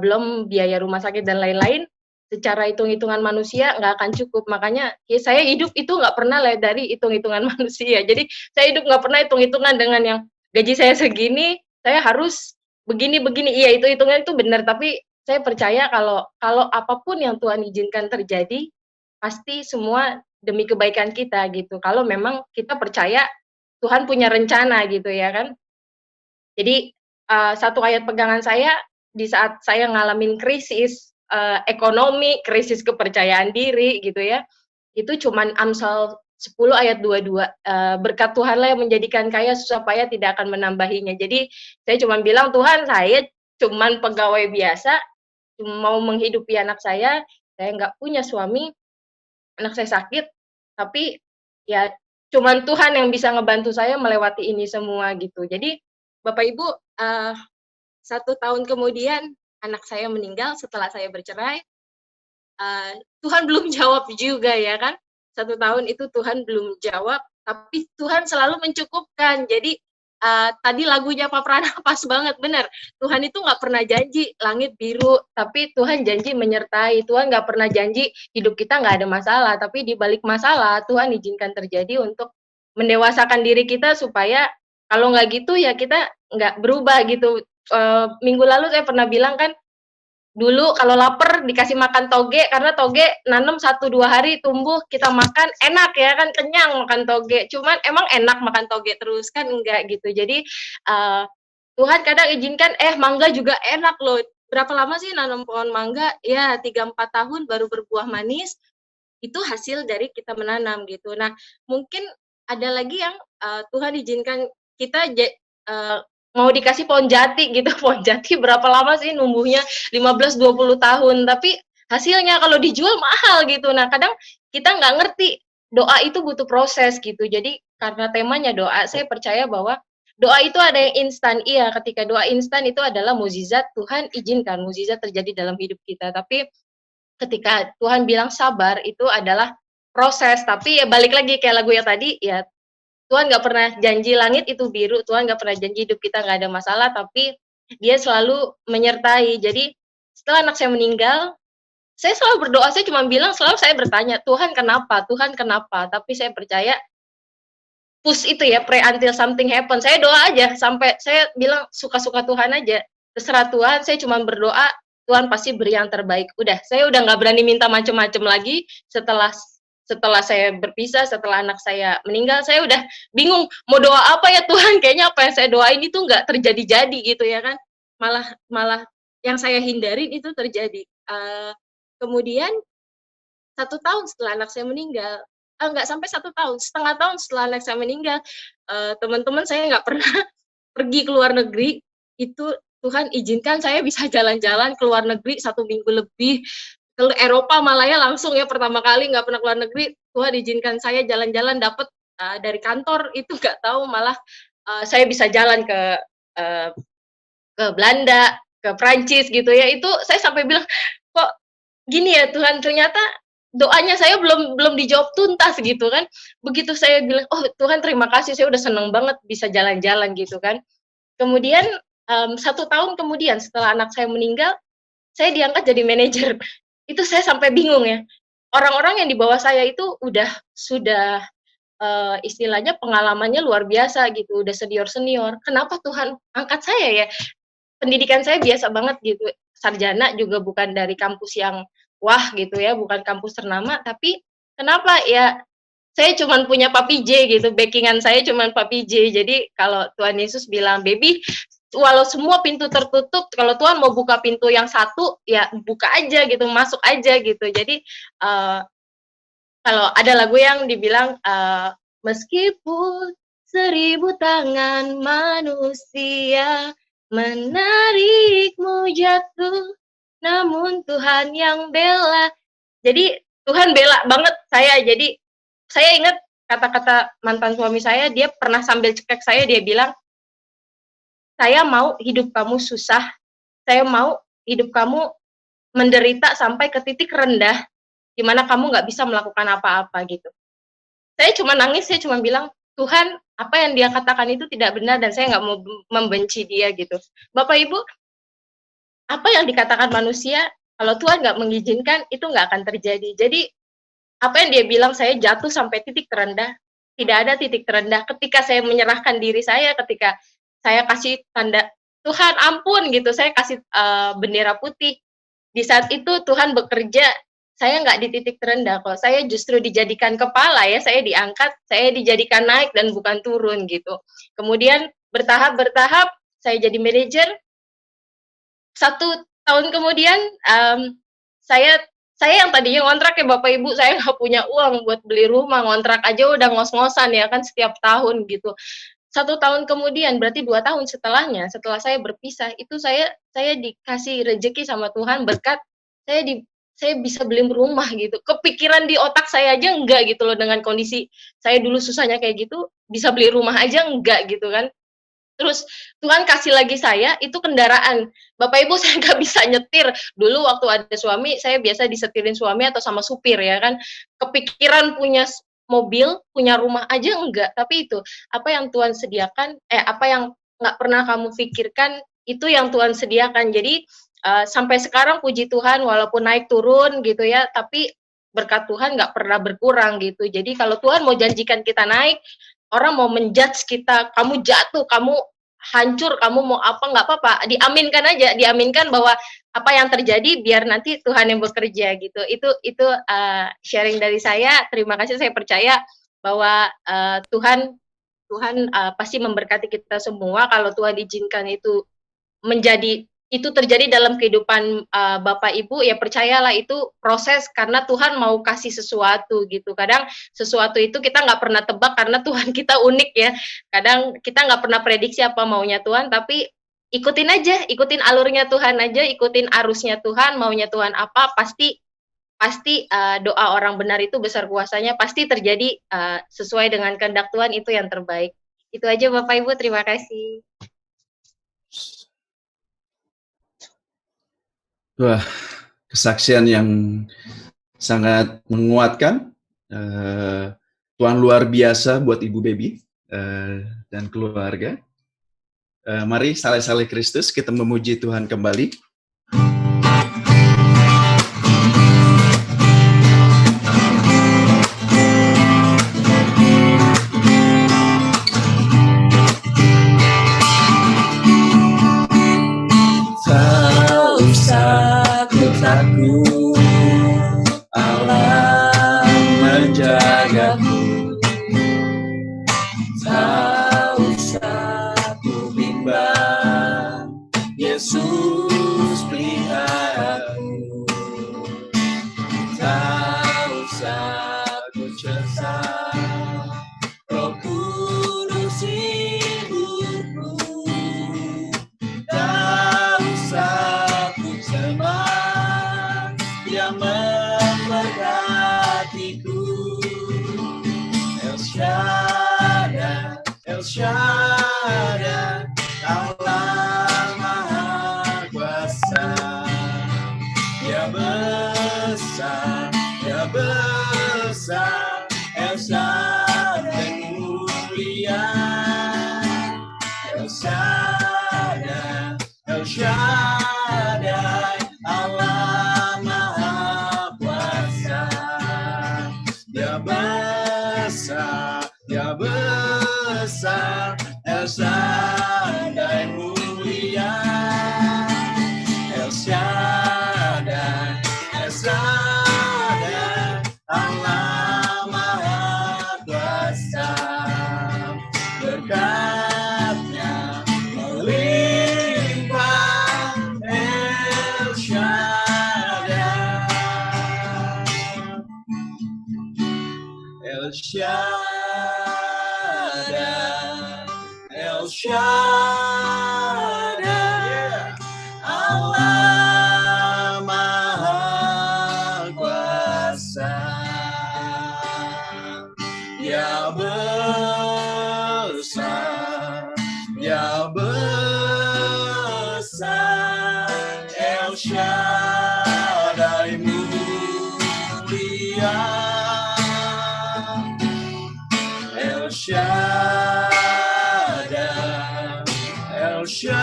belum biaya rumah sakit dan lain-lain secara hitung-hitungan manusia nggak akan cukup makanya ya saya hidup itu nggak pernah dari hitung-hitungan manusia jadi saya hidup nggak pernah hitung-hitungan dengan yang gaji saya segini saya harus begini iya itu hitungan itu benar tapi saya percaya kalau apapun yang Tuhan izinkan terjadi pasti semua demi kebaikan kita gitu kalau memang kita percaya Tuhan punya rencana gitu ya kan jadi satu ayat pegangan saya di saat saya ngalamin krisis ekonomi, krisis kepercayaan diri gitu ya. Itu cuman Amsal 10 ayat 22. Berkat Tuhanlah yang menjadikan kaya susah payah tidak akan menambahinya. Jadi saya cuma bilang Tuhan saya cuman pegawai biasa mau menghidupi anak saya nggak punya suami, anak saya sakit, tapi ya cuman Tuhan yang bisa ngebantu saya melewati ini semua gitu. Jadi Bapak Ibu 1 tahun kemudian anak saya meninggal setelah saya bercerai. Tuhan belum jawab juga ya kan. 1 tahun itu Tuhan belum jawab, tapi Tuhan selalu mencukupkan. Jadi tadi lagunya Pak Prana pas banget, benar. Tuhan itu nggak pernah janji langit biru, tapi Tuhan janji menyertai. Tuhan nggak pernah janji hidup kita nggak ada masalah, tapi di balik masalah Tuhan izinkan terjadi untuk mendewasakan diri kita supaya kalau nggak gitu ya kita nggak berubah gitu. Minggu lalu saya pernah bilang kan, dulu kalau lapar dikasih makan toge karena toge nanem 1-2 hari tumbuh kita makan enak ya kan kenyang makan toge cuman emang enak makan toge terus kan enggak gitu jadi Tuhan kadang izinkan mangga juga enak loh berapa lama sih nanam pohon mangga ya 3-4 tahun baru berbuah manis itu hasil dari kita menanam gitu nah mungkin ada lagi yang Tuhan izinkan kita mau dikasih pohon jati gitu, pohon jati berapa lama sih numbuhnya 15-20 tahun, tapi hasilnya kalau dijual mahal gitu. Nah kadang kita nggak ngerti doa itu butuh proses gitu. Jadi karena temanya doa, saya percaya bahwa doa itu ada yang instan. Iya, ketika doa instan itu adalah mukjizat Tuhan izinkan mukjizat terjadi dalam hidup kita. Tapi ketika Tuhan bilang sabar itu adalah proses. Tapi ya balik lagi kayak lagu yang tadi ya Tuhan nggak pernah janji langit itu biru, Tuhan nggak pernah janji hidup kita nggak ada masalah, tapi Dia selalu menyertai. Jadi setelah anak saya meninggal, saya selalu berdoa, saya cuma bilang, selalu saya bertanya, Tuhan kenapa? Tuhan kenapa? Tapi saya percaya push itu ya, pray until something happen. Saya doa aja sampai saya bilang suka-suka Tuhan aja. Terserah Tuhan, saya cuma berdoa, Tuhan pasti beri yang terbaik. Udah, saya udah nggak berani minta macam-macam lagi setelah saya berpisah, setelah anak saya meninggal, saya udah bingung mau doa apa ya Tuhan. Kayaknya apa yang saya doain itu nggak terjadi-jadi gitu ya kan. Malah yang saya hindarin itu terjadi. Kemudian 1 tahun setelah anak saya meninggal, nggak sampai 1 tahun, setengah tahun setelah anak saya meninggal, teman-teman saya nggak pernah pergi ke luar negeri, itu Tuhan izinkan saya bisa jalan-jalan ke luar negeri 1 minggu lebih, ke Eropa malah ya langsung ya, pertama kali nggak pernah ke luar negeri, Tuhan izinkan saya jalan-jalan dapet dari kantor, itu nggak tahu malah saya bisa jalan ke Belanda, ke Prancis gitu ya, itu saya sampai bilang, kok gini ya Tuhan, ternyata doanya saya belum dijawab tuntas gitu kan. Begitu saya bilang, "Oh Tuhan terima kasih, saya udah seneng banget bisa jalan-jalan," gitu kan. Kemudian 1 tahun kemudian setelah anak saya meninggal, saya diangkat jadi manajer. Itu saya sampai bingung ya. Orang-orang yang di bawah saya itu sudah istilahnya pengalamannya luar biasa gitu, udah senior-senior. Kenapa Tuhan angkat saya ya? Pendidikan saya biasa banget gitu, sarjana juga bukan dari kampus yang wah gitu ya, bukan kampus ternama, tapi kenapa ya saya cuman punya Papi J gitu, backing-an saya cuman Papi J. Jadi kalau Tuhan Yesus bilang, "Baby, walau semua pintu tertutup, kalau Tuhan mau buka pintu yang satu, ya buka aja gitu, masuk aja," gitu. Jadi, kalau ada lagu yang dibilang, meskipun 1000 tangan manusia menarikmu jatuh, namun Tuhan yang bela. Jadi Tuhan bela banget saya. Jadi saya ingat kata-kata mantan suami saya, dia pernah sambil cekek saya, dia bilang, "Saya mau hidup kamu susah, saya mau hidup kamu menderita sampai ke titik rendah, di mana kamu nggak bisa melakukan apa-apa," gitu. Saya cuma nangis, saya cuma bilang, "Tuhan, apa yang dia katakan itu tidak benar dan saya nggak mau membenci dia," gitu. Bapak Ibu, apa yang dikatakan manusia, kalau Tuhan nggak mengizinkan, itu nggak akan terjadi. Jadi, apa yang dia bilang, saya jatuh sampai titik terendah, tidak ada titik terendah. Ketika saya menyerahkan diri saya, ketika saya kasih tanda, Tuhan ampun gitu, saya kasih bendera putih. Di saat itu Tuhan bekerja, saya nggak di titik terendah kok, saya justru dijadikan kepala ya, saya diangkat, saya dijadikan naik dan bukan turun gitu. Kemudian bertahap-bertahap, saya jadi manajer, 1 tahun kemudian, saya yang tadinya ngontrak ya Bapak Ibu, saya nggak punya uang buat beli rumah, ngontrak aja udah ngos-ngosan ya kan setiap tahun gitu. 1 tahun kemudian, berarti 2 tahun setelahnya, setelah saya berpisah, itu saya dikasih rezeki sama Tuhan, berkat, saya bisa beli rumah gitu. Kepikiran di otak saya aja enggak gitu loh, dengan kondisi saya dulu susahnya kayak gitu, bisa beli rumah aja enggak gitu kan. Terus Tuhan kasih lagi saya itu kendaraan. Bapak Ibu saya nggak bisa nyetir. Dulu waktu ada suami, saya biasa disetirin suami atau sama supir ya kan. Kepikiran punya mobil, punya rumah aja enggak. Tapi itu, apa yang Tuhan sediakan, apa yang nggak pernah kamu pikirkan, itu yang Tuhan sediakan. Jadi, sampai sekarang puji Tuhan walaupun naik turun gitu ya, tapi berkat Tuhan nggak pernah berkurang gitu. Jadi kalau Tuhan mau janjikan kita naik, orang mau menjudge kita, kamu jatuh, kamu hancur, kamu mau apa, nggak apa-apa, diaminkan aja, diaminkan bahwa apa yang terjadi biar nanti Tuhan yang bekerja gitu. Itu sharing dari saya. Terima kasih, saya percaya bahwa Tuhan pasti memberkati kita semua. Kalau Tuhan izinkan itu terjadi dalam kehidupan Bapak Ibu, ya percayalah itu proses karena Tuhan mau kasih sesuatu gitu. Kadang sesuatu itu kita nggak pernah tebak karena Tuhan kita unik ya. Kadang kita nggak pernah prediksi apa maunya Tuhan, tapi ikutin aja, ikutin alurnya Tuhan aja, ikutin arusnya Tuhan, maunya Tuhan apa, pasti doa orang benar itu besar kuasanya, pasti terjadi sesuai dengan kehendak Tuhan, itu yang terbaik. Itu aja Bapak Ibu, terima kasih. Wah, kesaksian yang sangat menguatkan. Tuhan luar biasa buat Ibu Baby dan keluarga. Mari saleh-saleh Kristus, kita memuji Tuhan kembali. yang memberkatiku. El Shaddai, El Shaddai, Allah Maha Kuasa. Dia besar, Dia besar, El Shaddai mulia. El Shaddai, El Shaddai, Allah Maha Kuasa. Dia besar, Dia besar, El Shaddai mulia. El Shaddai, El Shaddai, Allah Maha Kuasa. Berkatnya melimpah, El Shaddai. El Shaddai, El Shaddai, Allah Maha Kuasa. Dia besar, Dia besar, El Shaddai mulia. El Shaddai, El Shaddai,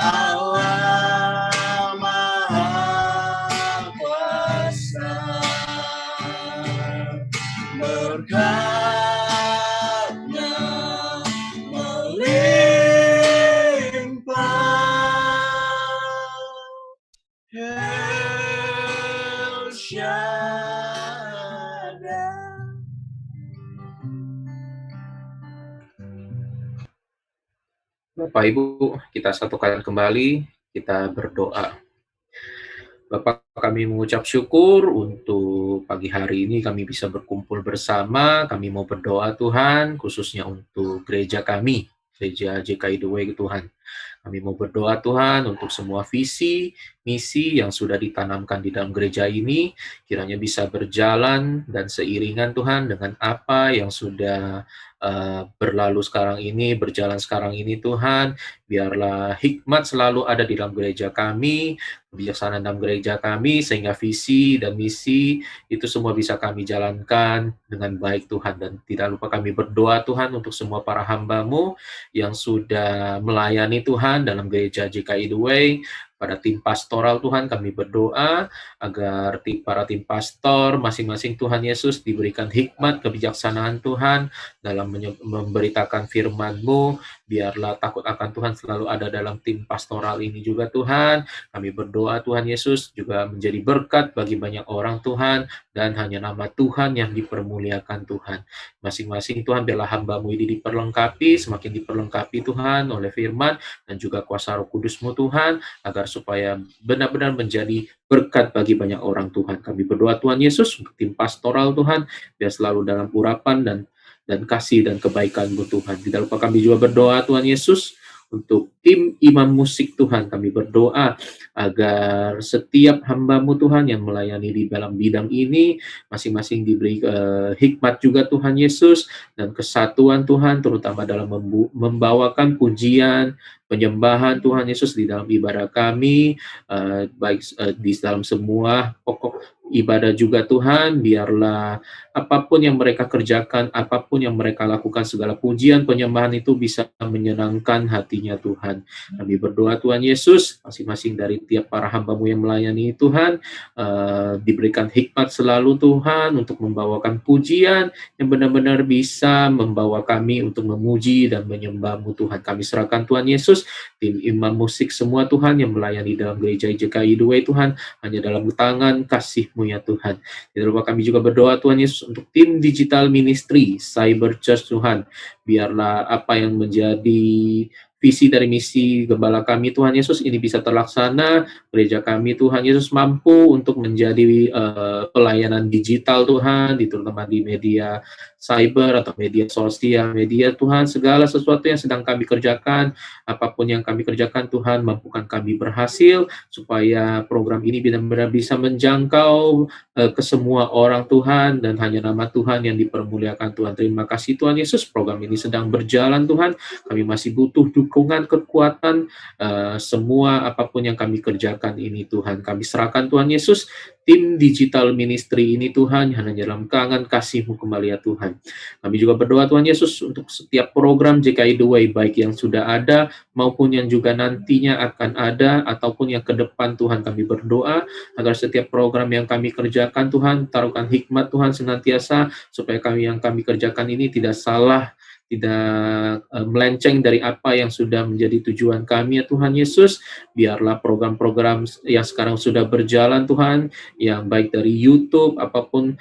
Allah Maha Kuasa. Berkatnya melimpah, El Shaddai. Bapak Ibu, kita satukan kembali, kita berdoa. Bapak, kami mengucap syukur untuk pagi hari ini kami bisa berkumpul bersama. Kami mau berdoa Tuhan, khususnya untuk gereja kami, gereja JKI The Way Tuhan. Kami mau berdoa Tuhan untuk semua visi, misi yang sudah ditanamkan di dalam gereja ini, kiranya bisa berjalan dan seiringan Tuhan dengan apa yang sudah berlalu sekarang ini, berjalan sekarang ini Tuhan. Biarlah hikmat selalu ada di dalam gereja kami, kebijaksanaan dalam gereja kami, sehingga visi dan misi itu semua bisa kami jalankan dengan baik Tuhan. Dan tidak lupa kami berdoa Tuhan untuk semua para hamba-Mu yang sudah melayani Tuhan dalam gereja JKI The Way. Pada tim pastoral Tuhan kami berdoa agar para tim pastor masing-masing Tuhan Yesus diberikan hikmat kebijaksanaan Tuhan dalam memberitakan firman-Mu. Biarlah takut akan Tuhan selalu ada dalam tim pastoral ini juga Tuhan. Kami berdoa Tuhan Yesus juga menjadi berkat bagi banyak orang Tuhan, dan hanya nama Tuhan yang dipermuliakan Tuhan. Masing-masing Tuhan biarlah hamba-Mu ini diperlengkapi, semakin diperlengkapi Tuhan oleh firman dan juga kuasa Roh Kudus-Mu Tuhan, agar supaya benar-benar menjadi berkat bagi banyak orang Tuhan. Kami berdoa Tuhan Yesus untuk tim pastoral Tuhan, biar selalu dalam urapan dan kasih dan kebaikan-Mu Tuhan. Tidak lupa kami juga berdoa Tuhan Yesus untuk tim imam musik Tuhan. Kami berdoa agar setiap hamba-Mu Tuhan yang melayani di dalam bidang ini, masing-masing diberi hikmat juga Tuhan Yesus, dan kesatuan Tuhan, terutama dalam membawakan pujian, penyembahan Tuhan Yesus di dalam ibadah kami, baik di dalam semua pokok ibadah juga Tuhan. Biarlah apapun yang mereka kerjakan, apapun yang mereka lakukan, segala pujian, penyembahan itu bisa menyenangkan hatinya Tuhan. Kami berdoa Tuhan Yesus, masing-masing dari tiap para hamba-Mu yang melayani Tuhan, diberikan hikmat selalu Tuhan untuk membawakan pujian yang benar-benar bisa membawa kami untuk memuji dan menyembah-Mu Tuhan. Kami serahkan Tuhan Yesus, tim imam musik semua Tuhan yang melayani dalam gereja JKI The Way Tuhan, hanya dalam tangan kasih-Mu ya Tuhan. Tidak lupa kami juga berdoa Tuhan Yesus untuk tim digital ministry, cyber church Tuhan. Biarlah apa yang menjadi visi dari misi gembala kami Tuhan Yesus ini bisa terlaksana, gereja kami Tuhan Yesus mampu untuk menjadi pelayanan digital Tuhan, terutama di media cyber atau media sosial, media Tuhan, segala sesuatu yang sedang kami kerjakan, apapun yang kami kerjakan Tuhan, mampukan kami berhasil, supaya program ini benar-benar bisa menjangkau ke semua orang Tuhan, dan hanya nama Tuhan yang dipermuliakan Tuhan. Terima kasih Tuhan Yesus, program ini sedang berjalan Tuhan, kami masih butuh dukungan, kekuatan, semua apapun yang kami kerjakan ini Tuhan, kami serahkan Tuhan Yesus, tim digital ministry ini Tuhan, hanya dalam tangan kasih-Mu kembali ya Tuhan. Kami juga berdoa Tuhan Yesus untuk setiap program JKI The Way, baik yang sudah ada maupun yang juga nantinya akan ada, ataupun yang ke depan Tuhan, kami berdoa agar setiap program yang kami kerjakan Tuhan, taruhkan hikmat Tuhan senantiasa, supaya yang kami kerjakan ini tidak salah, tidak melenceng dari apa yang sudah menjadi tujuan kami ya Tuhan Yesus. Biarlah program-program yang sekarang sudah berjalan Tuhan, yang baik dari YouTube ataupun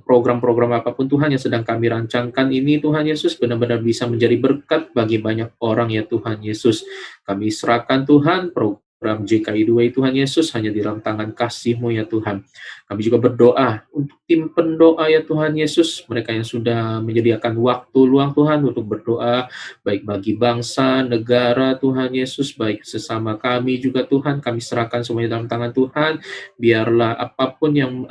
program-program apapun Tuhan yang sedang kami rancangkan ini Tuhan Yesus, benar-benar bisa menjadi berkat bagi banyak orang ya Tuhan Yesus. Kami serahkan Tuhan program JKI 2 Tuhan Yesus hanya di dalam tangan kasih-Mu ya Tuhan. Kami juga berdoa untuk tim pendoa ya Tuhan Yesus, mereka yang sudah menyediakan waktu luang Tuhan untuk berdoa, baik bagi bangsa, negara Tuhan Yesus, baik sesama kami juga Tuhan, kami serahkan semuanya dalam tangan Tuhan. Biarlah apapun yang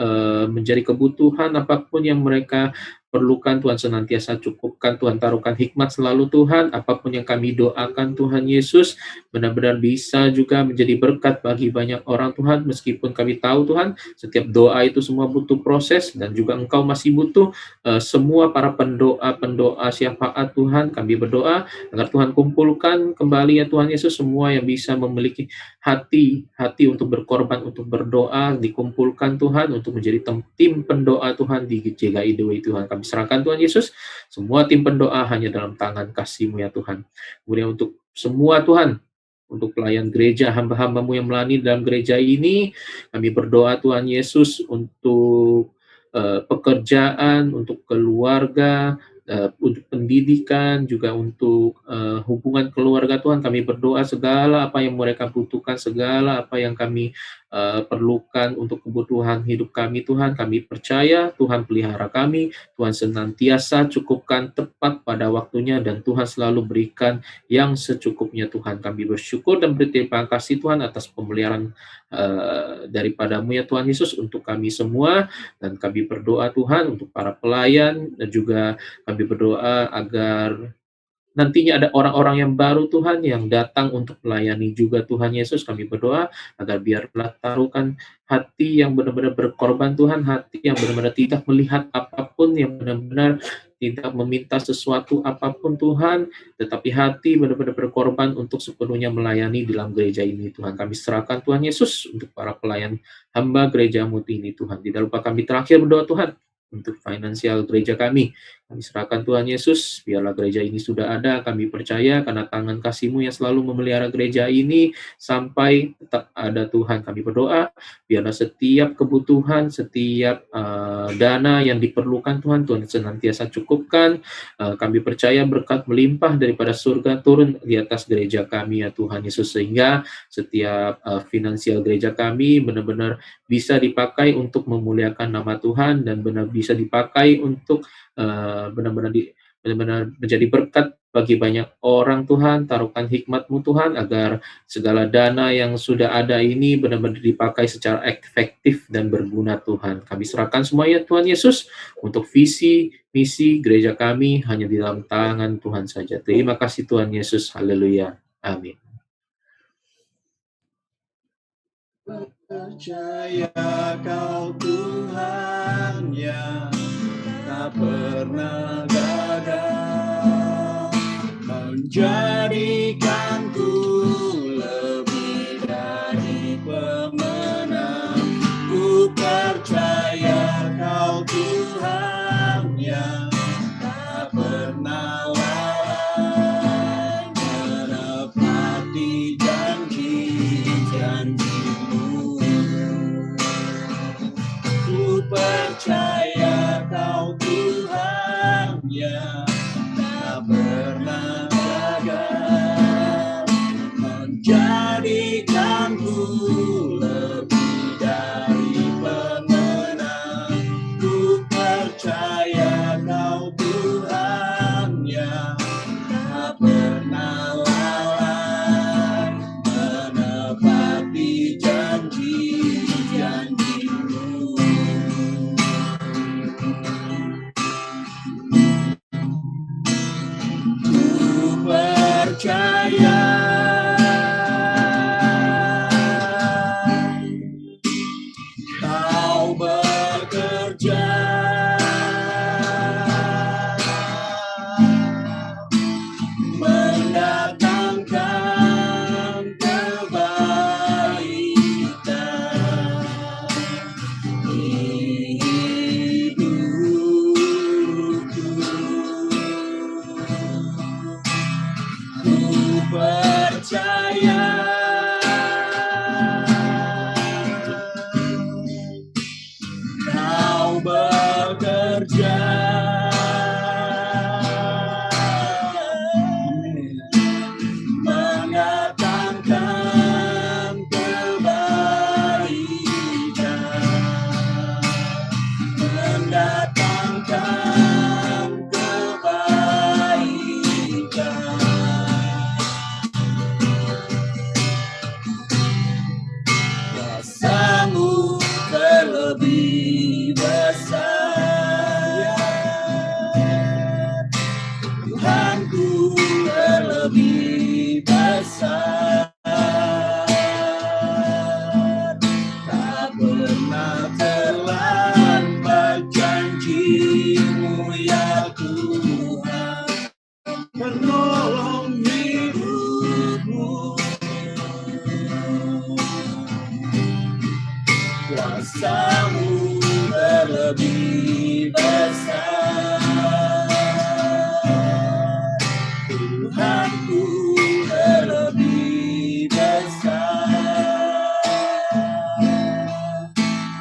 menjadi kebutuhan, apapun yang mereka perlukan Tuhan senantiasa cukupkan Tuhan, taruhkan hikmat selalu Tuhan, apapun yang kami doakan Tuhan Yesus benar-benar bisa juga menjadi berkat bagi banyak orang Tuhan, meskipun kami tahu Tuhan setiap doa itu semua butuh proses, dan juga Engkau masih butuh semua para pendoa syafaat Tuhan. Kami berdoa agar Tuhan kumpulkan kembali ya Tuhan Yesus semua yang bisa memiliki hati untuk berkorban, untuk berdoa, dikumpulkan Tuhan untuk menjadi tim pendoa Tuhan di JKI The Way Tuhan. Kami serahkan Tuhan Yesus, semua tim pendoa hanya dalam tangan kasih-Mu ya Tuhan. Kemudian untuk semua Tuhan, untuk pelayan gereja, hamba-hamba-Mu yang melayani dalam gereja ini, kami berdoa Tuhan Yesus untuk pekerjaan, untuk keluarga, untuk pendidikan, juga untuk hubungan keluarga Tuhan. Kami berdoa segala apa yang mereka butuhkan, segala apa yang kami perlukan untuk kebutuhan hidup kami Tuhan. Kami percaya Tuhan pelihara kami, Tuhan senantiasa cukupkan tepat pada waktunya, dan Tuhan selalu berikan yang secukupnya Tuhan. Kami bersyukur dan berterima kasih Tuhan atas pemeliharaan daripada-Mu ya Tuhan Yesus untuk kami semua, dan kami berdoa Tuhan untuk para pelayan, dan juga kami berdoa agar nantinya ada orang-orang yang baru Tuhan yang datang untuk melayani juga Tuhan Yesus. Kami berdoa agar biarlah taruhkan hati yang benar-benar berkorban Tuhan, hati yang benar-benar tidak melihat apapun, yang benar-benar tidak meminta sesuatu apapun Tuhan, tetapi hati benar-benar berkorban untuk sepenuhnya melayani dalam gereja ini Tuhan. Kami serahkan Tuhan Yesus untuk para pelayan hamba gereja-Mu ini Tuhan. Tidak lupa kami terakhir berdoa Tuhan untuk finansial gereja kami. Kami serahkan Tuhan Yesus, biarlah gereja ini sudah ada, kami percaya karena tangan kasih-Mu yang selalu memelihara gereja ini sampai tetap ada Tuhan. Kami berdoa, biarlah setiap kebutuhan, setiap dana yang diperlukan Tuhan senantiasa cukupkan. Kami percaya berkat melimpah daripada surga turun di atas gereja kami ya Tuhan Yesus, sehingga setiap finansial gereja kami benar-benar bisa dipakai untuk memuliakan nama Tuhan, dan benar bisa dipakai untuk benar-benar menjadi berkat bagi banyak orang Tuhan. Taruhkan hikmat-Mu Tuhan agar segala dana yang sudah ada ini benar-benar dipakai secara efektif dan berguna Tuhan. Kami serahkan semuanya Tuhan Yesus untuk visi misi gereja kami hanya di dalam tangan Tuhan saja. Terima kasih Tuhan Yesus. Haleluya. Amin. Percaya Kau Tuhan yang tak pernah gagal, menjadikanku lebih dari pemenang. Ku percaya Kau Tuhan yang tak pernah lalai, menepati janji-janji-Mu. Ku percaya Kau Tuhan yang tak pernah gagal, kuasa-Mu terlebih besar. Tuhanku terlebih besar. Tak pernah terlambat janji-Mu ya Tuhan, menolong hidupmu. Kuasa-Mu terlebih besar. Tuhanku terlebih besar.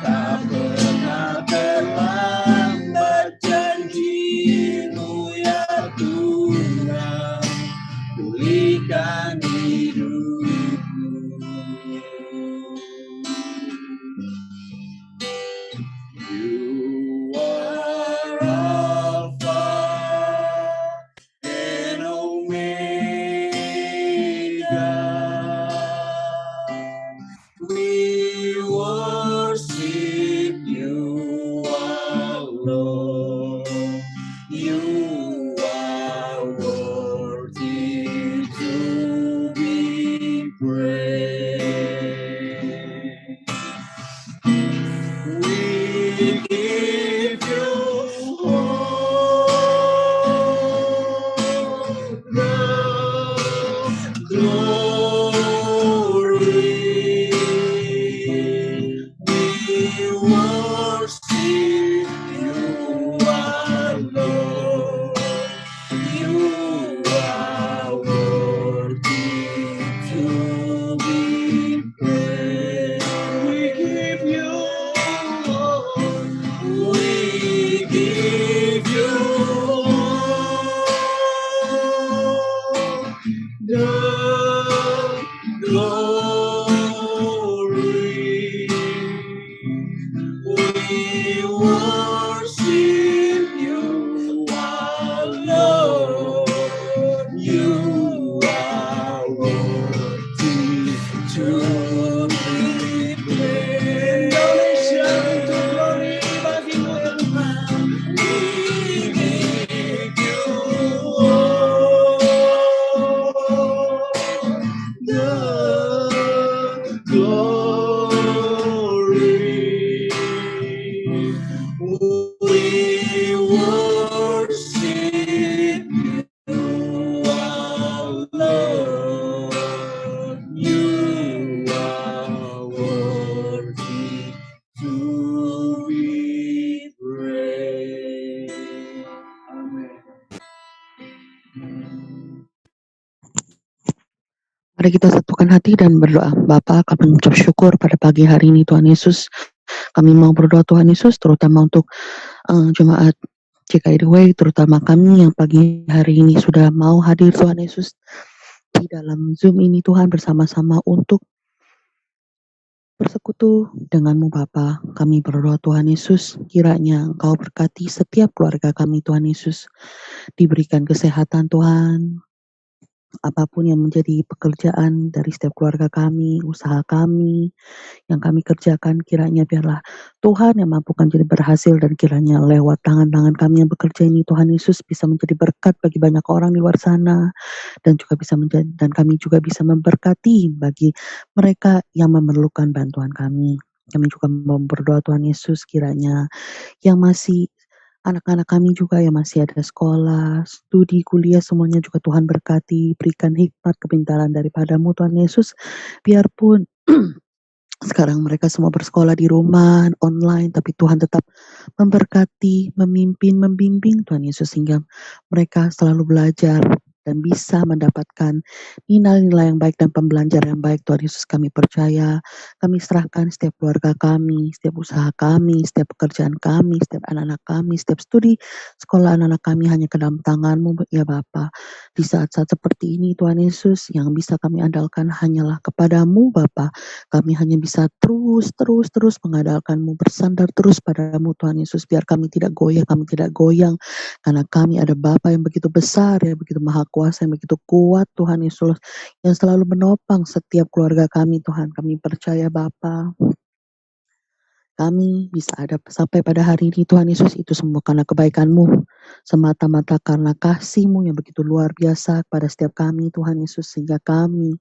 Tak pernah terlambat janji-Mu ya Tuhan, pulihkan hidupku. You are Alpha and Omega. We worship You, our Lord. You are worthy to be praised. We give You all the glory. We worship You, our Lord. You are worthy to be praised. We give You all. We give You all the glory. We worship You, our Lord. You are worthy to be praised. Indonesia untuk glory bagi-Mu ya Tuhan. We give You all the glory. We worship You, our Lord. You are worthy to be praised. Amen. Mari kita satukan hati dan berdoa. Bapa, kami mengucap syukur pada pagi hari ini Tuhan Yesus. Kami mau berdoa Tuhan Yesus, terutama untuk jemaat GKI The Way, terutama kami yang pagi hari ini sudah mau hadir Tuhan Yesus di dalam Zoom ini Tuhan, bersama-sama untuk bersekutu dengan-Mu Bapa. Kami berdoa Tuhan Yesus, kiranya Engkau berkati setiap keluarga kami Tuhan Yesus, diberikan kesehatan Tuhan, apapun yang menjadi pekerjaan dari setiap keluarga kami, usaha kami, yang kami kerjakan, kiranya biarlah Tuhan yang mampukan jadi berhasil, dan kiranya lewat tangan-tangan kami yang bekerja ini Tuhan Yesus bisa menjadi berkat bagi banyak orang di luar sana, dan juga bisa menjadi, dan kami juga bisa memberkati bagi mereka yang memerlukan bantuan kami. Kami juga mau berdoa Tuhan Yesus, kiranya yang masih anak-anak kami juga yang masih ada sekolah, studi, kuliah, semuanya juga Tuhan berkati, berikan hikmat, kepintaran daripada-Mu Tuhan Yesus, biarpun sekarang mereka semua bersekolah di rumah, online, tapi Tuhan tetap memberkati, memimpin, membimbing Tuhan Yesus, sehingga mereka selalu belajar dan bisa mendapatkan nilai-nilai yang baik dan pembelajaran yang baik. Tuhan Yesus, kami percaya, kami serahkan setiap keluarga kami, setiap usaha kami, setiap pekerjaan kami, setiap anak-anak kami, setiap studi sekolah anak-anak kami hanya ke dalam tangan-Mu ya Bapa. Di saat-saat seperti ini Tuhan Yesus, yang bisa kami andalkan hanyalah kepada-Mu Bapa. Kami hanya bisa terus mengandalkan-Mu, bersandar terus pada-Mu Tuhan Yesus, biar kami tidak goyah, kami tidak goyang, karena kami ada Bapa yang begitu besar, yang begitu maha kuasa yang begitu kuat Tuhan Yesus, yang selalu menopang setiap keluarga kami Tuhan. Kami percaya Bapa, kami bisa ada sampai pada hari ini Tuhan Yesus, itu semua karena kebaikan-Mu, semata-mata karena kasih-Mu yang begitu luar biasa kepada setiap kami Tuhan Yesus, sehingga kami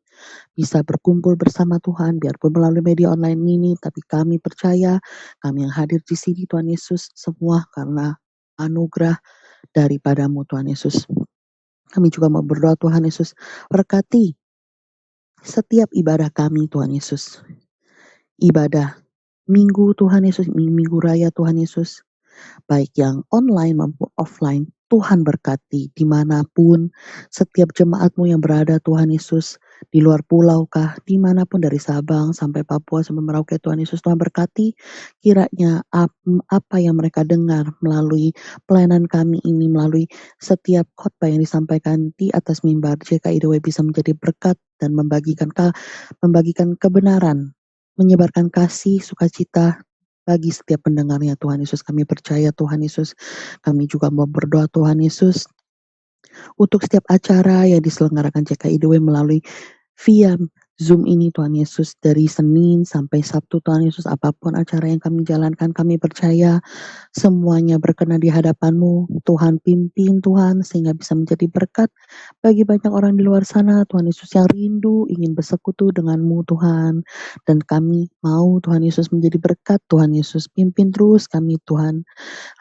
bisa berkumpul bersama Tuhan, biarpun melalui media online ini, tapi kami percaya, kami yang hadir di sini Tuhan Yesus, semua karena anugerah daripada-Mu Tuhan Yesus. Kami juga mau berdoa Tuhan Yesus, berkati setiap ibadah kami Tuhan Yesus. Ibadah Minggu Tuhan Yesus, Minggu Raya Tuhan Yesus, baik yang online maupun offline, Tuhan berkati dimanapun setiap jemaat-Mu yang berada Tuhan Yesus, di luar pulau kah, dimanapun dari Sabang sampai Papua sampai Merauke Tuhan Yesus, Tuhan berkati kiranya apa yang mereka dengar melalui pelayanan kami ini, melalui setiap khotbah yang disampaikan di atas mimbar JKIDW bisa menjadi berkat dan membagikan kebenaran, menyebarkan kasih, sukacita bagi setiap pendengarnya Tuhan Yesus. Kami percaya Tuhan Yesus, kami juga mau berdoa Tuhan Yesus untuk setiap acara yang diselenggarakan JKIDW melalui via Zoom ini Tuhan Yesus, dari Senin sampai Sabtu Tuhan Yesus, apapun acara yang kami jalankan, kami percaya semuanya berkenan di hadapan-Mu. Tuhan pimpin Tuhan, sehingga bisa menjadi berkat bagi banyak orang di luar sana Tuhan Yesus yang rindu ingin bersekutu dengan-Mu Tuhan. Dan kami mau Tuhan Yesus menjadi berkat Tuhan Yesus, pimpin terus kami Tuhan,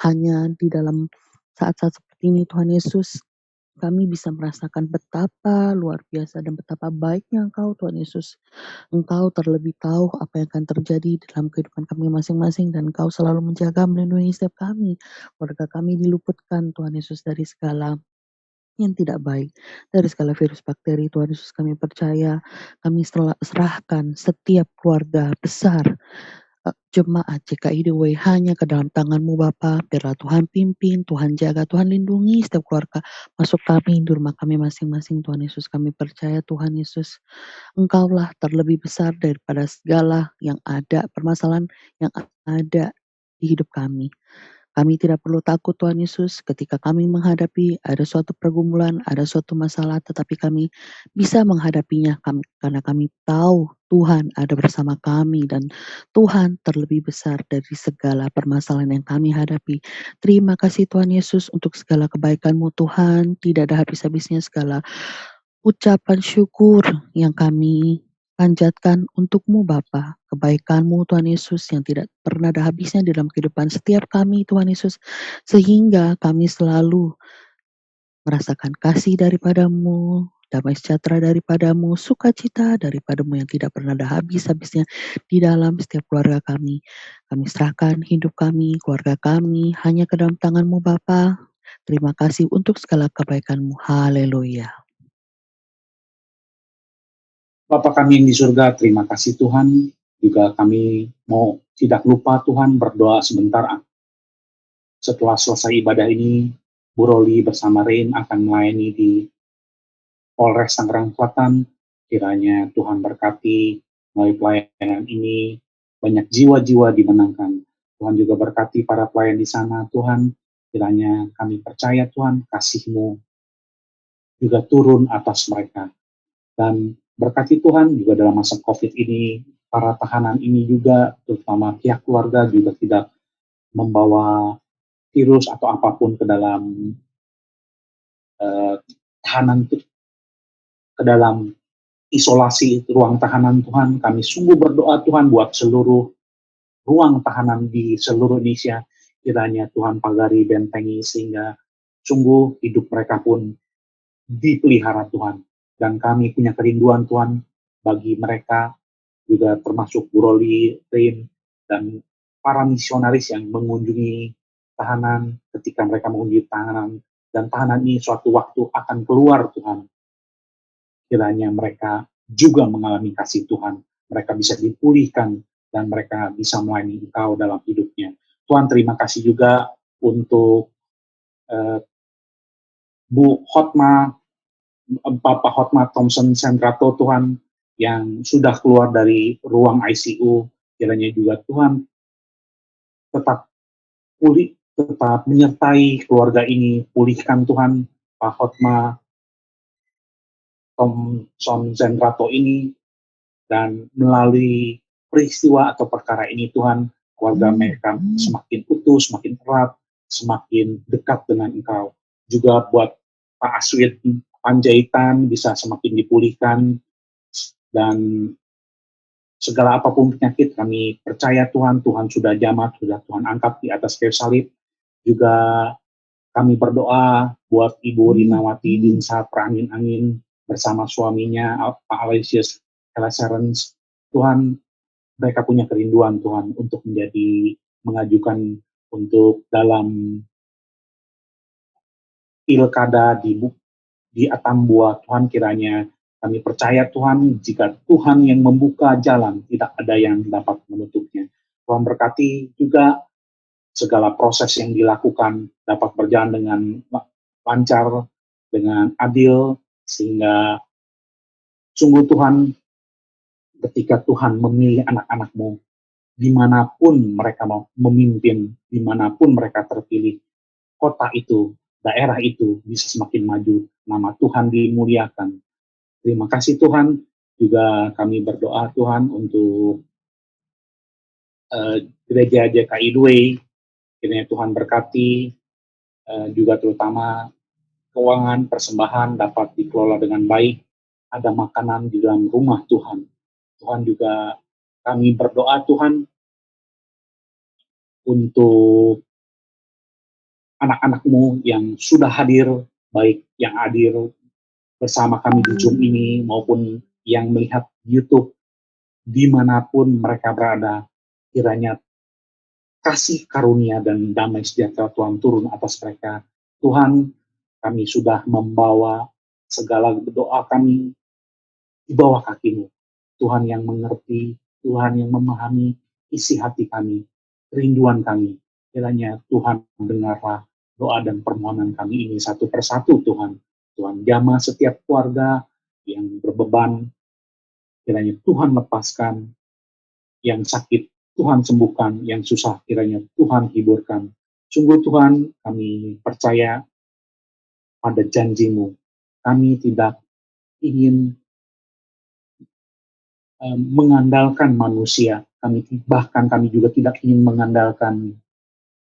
hanya di dalam saat-saat seperti ini Tuhan Yesus, kami bisa merasakan betapa luar biasa dan betapa baiknya Engkau Tuhan Yesus. Engkau terlebih tahu apa yang akan terjadi dalam kehidupan kami masing-masing, dan Engkau selalu menjaga, melindungi setiap kami. Keluarga kami diluputkan Tuhan Yesus dari segala yang tidak baik, dari segala virus bakteri Tuhan Yesus. Kami percaya, kami serahkan setiap keluarga besar jemaat JKIDW hanya ke dalam tangan-Mu Bapa. Biarlah Tuhan pimpin, Tuhan jaga, Tuhan lindungi setiap keluarga masuk kami di rumah kami masing-masing Tuhan Yesus. Kami percaya Tuhan Yesus, Engkaulah terlebih besar daripada segala yang ada, permasalahan yang ada di hidup kami. Kami tidak perlu takut Tuhan Yesus ketika kami menghadapi ada suatu pergumulan, ada suatu masalah, tetapi kami bisa menghadapinya karena kami tahu Tuhan ada bersama kami, dan Tuhan terlebih besar dari segala permasalahan yang kami hadapi. Terima kasih Tuhan Yesus untuk segala kebaikan-Mu Tuhan, tidak ada habis-habisnya segala ucapan syukur yang kami panjatkan untuk-Mu Bapa, kebaikan-Mu Tuhan Yesus yang tidak pernah ada habisnya dalam kehidupan setiap kami Tuhan Yesus, sehingga kami selalu merasakan kasih daripada-Mu, damai sejahtera daripada-Mu, sukacita daripada-Mu yang tidak pernah ada habis-habisnya di dalam setiap keluarga kami. Kami serahkan hidup kami, keluarga kami hanya ke dalam tangan-Mu Bapa. Terima kasih untuk segala kebaikan-Mu. Haleluya. Bapa kami yang di surga, terima kasih Tuhan. Juga kami mau tidak lupa Tuhan berdoa sebentar. Setelah selesai ibadah ini, Bu Roli bersama Rain akan melayani di Polres Tangerang Selatan. Kiranya Tuhan berkati melalui pelayanan ini, banyak jiwa-jiwa dimenangkan. Tuhan juga berkati para pelayan di sana Tuhan. Kiranya kami percaya Tuhan, kasih-Mu juga turun atas mereka. Dan berkati Tuhan juga dalam masa COVID ini, para tahanan ini juga, terutama pihak keluarga juga tidak membawa virus atau apapun ke dalam tahanan, ke dalam isolasi ruang tahanan Tuhan. Kami sungguh berdoa Tuhan buat seluruh ruang tahanan di seluruh Indonesia. Kiranya Tuhan pagari, bentengi, sehingga sungguh hidup mereka pun dipelihara Tuhan. Dan kami punya kerinduan Tuhan bagi mereka, juga termasuk Bu Roli, Rin, dan para misionaris yang mengunjungi tahanan ketika mereka mengunjungi tahanan. Dan tahanan ini suatu waktu akan keluar Tuhan. Kiranya mereka juga mengalami kasih Tuhan. Mereka bisa dipulihkan dan mereka bisa melayani Engkau dalam hidupnya. Tuhan, terima kasih juga untuk Bu Hotma, Bapak Hotma Thompson Sendrato Tuhan, yang sudah keluar dari ruang ICU. Kiranya juga Tuhan tetap pulih, tetap menyertai keluarga ini. Pulihkan Tuhan Pak Hotma Thomson Zenrato ini, dan melalui peristiwa atau perkara ini Tuhan, keluarga mereka semakin utuh, semakin erat, semakin dekat dengan Engkau. Juga buat Pak Aswid Panjaitan bisa semakin dipulihkan, dan segala apapun penyakit kami percaya Tuhan, Tuhan sudah jamah, sudah Tuhan angkat di atas kayu salib. Juga kami berdoa buat Ibu Rinawati Dinsa Perangin-Angin bersama suaminya Pak Aloysius Helaserens. Tuhan, mereka punya kerinduan Tuhan untuk mengajukan untuk dalam pilkada di Atambua. Tuhan, kiranya kami percaya Tuhan, jika Tuhan yang membuka jalan, tidak ada yang dapat menutupnya. Tuhan berkati juga segala proses yang dilakukan dapat berjalan dengan lancar, dengan adil, sehingga sungguh Tuhan, ketika Tuhan memilih anak-anak-Mu, dimanapun mereka mau memimpin, dimanapun mereka terpilih, kota itu, daerah itu bisa semakin maju, nama Tuhan dimuliakan. Terima kasih Tuhan. Juga kami berdoa Tuhan untuk gereja JKI Dway, kiranya Tuhan berkati, juga terutama keuangan, persembahan dapat dikelola dengan baik, ada makanan di dalam rumah Tuhan. Tuhan, juga kami berdoa Tuhan untuk anak-anak-Mu yang sudah hadir, baik yang hadir bersama kami di Zoom ini maupun yang melihat YouTube, dimanapun mereka berada, kiranya kasih karunia dan damai sejahtera Tuhan turun atas mereka. Tuhan, kami sudah membawa segala doa kami di bawah kaki-Mu. Tuhan yang mengerti, Tuhan yang memahami isi hati kami, kerinduan kami. Kiranya Tuhan dengarlah doa dan permohonan kami ini satu persatu Tuhan. Tuhan jamah setiap keluarga yang berbeban. Kiranya Tuhan lepaskan, yang sakit Tuhan sembuhkan, yang susah kiranya Tuhan hiburkan. Sungguh Tuhan, kami percaya pada janji-Mu. Kami tidak ingin mengandalkan manusia, bahkan kami juga tidak ingin mengandalkan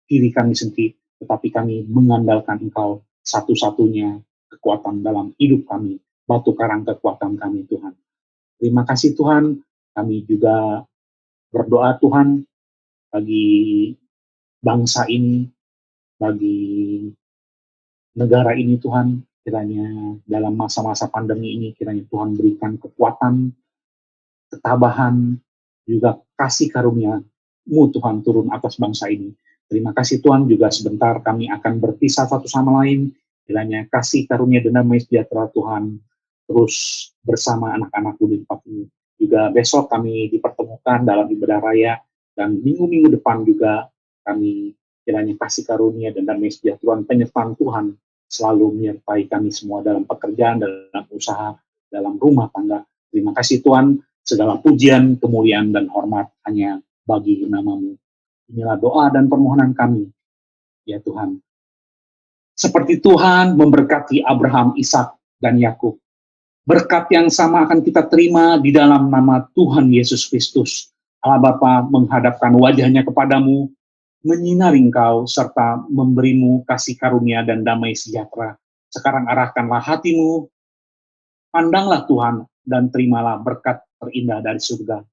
diri kami sendiri, tetapi kami mengandalkan Engkau satu-satunya kekuatan dalam hidup kami, batu karang kekuatan kami Tuhan. Terima kasih Tuhan, kami juga berdoa Tuhan bagi bangsa ini, bagi negara ini Tuhan, kiranya dalam masa-masa pandemi ini, kiranya Tuhan berikan kekuatan, ketabahan, juga kasih karunia-Mu Tuhan turun atas bangsa ini. Terima kasih Tuhan, juga sebentar kami akan berpisah satu sama lain, kiranya kasih karunia dan damai sejahtera Tuhan terus bersama anak-anak-Mu di tempat ini. Juga besok kami dipertemukan dalam ibadah raya, dan minggu-minggu depan juga kami kiranya kasih karunia dan damai sejahtera penyertaan Tuhan selalu menyertai kami semua dalam pekerjaan, dalam usaha, dalam rumah tangga. Terima kasih Tuhan, segala pujian, kemuliaan, dan hormat hanya bagi nama-Mu. Inilah doa dan permohonan kami, ya Tuhan. Seperti Tuhan memberkati Abraham, Ishak, dan Yakub, berkat yang sama akan kita terima di dalam nama Tuhan Yesus Kristus. Allah Bapa menghadapkan wajahnya kepadamu, menyinari engkau, serta memberimu kasih karunia dan damai sejahtera. Sekarang arahkanlah hatimu, pandanglah Tuhan, dan terimalah berkat terindah dari surga.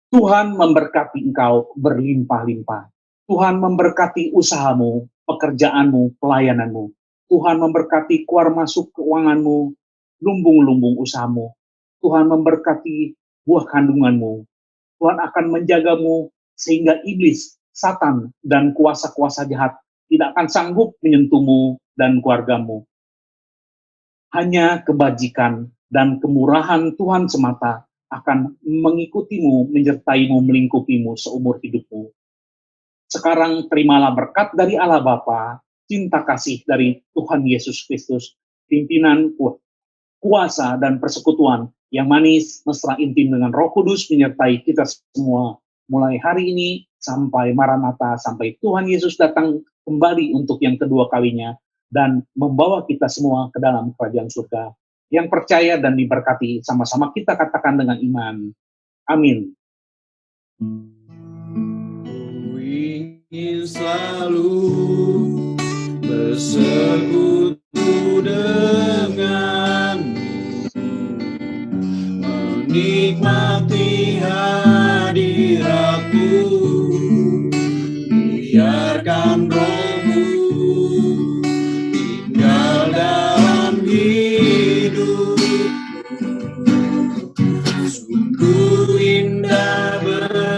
Tuhan memberkati engkau berlimpah-limpah. Tuhan memberkati usahamu, pekerjaanmu, pelayananmu. Tuhan memberkati keluar masuk keuanganmu, lumbung-lumbung usahamu. Tuhan memberkati buah kandunganmu. Tuhan akan menjagamu sehingga iblis, Satan, dan kuasa-kuasa jahat tidak akan sanggup menyentuhmu dan keluargamu. Hanya kebajikan dan kemurahan Tuhan semata akan mengikutimu, menyertaimu, melingkupimu seumur hidupmu. Sekarang terimalah berkat dari Allah Bapa, cinta kasih dari Tuhan Yesus Kristus, pimpinan, kuasa, dan persekutuan yang manis, mesra, intim dengan Roh Kudus menyertai kita semua, mulai hari ini sampai Maranatha, sampai Tuhan Yesus datang kembali untuk yang kedua kalinya, dan membawa kita semua ke dalam kerajaan surga. yang percaya dan diberkati. Sama-sama kita katakan dengan iman. Amin. Ku ingin selalu bersekutu denganmu, menikmati hadiratmu, biarkan rohmu tinggal dalam hidup. Sungguh indah bersamamu.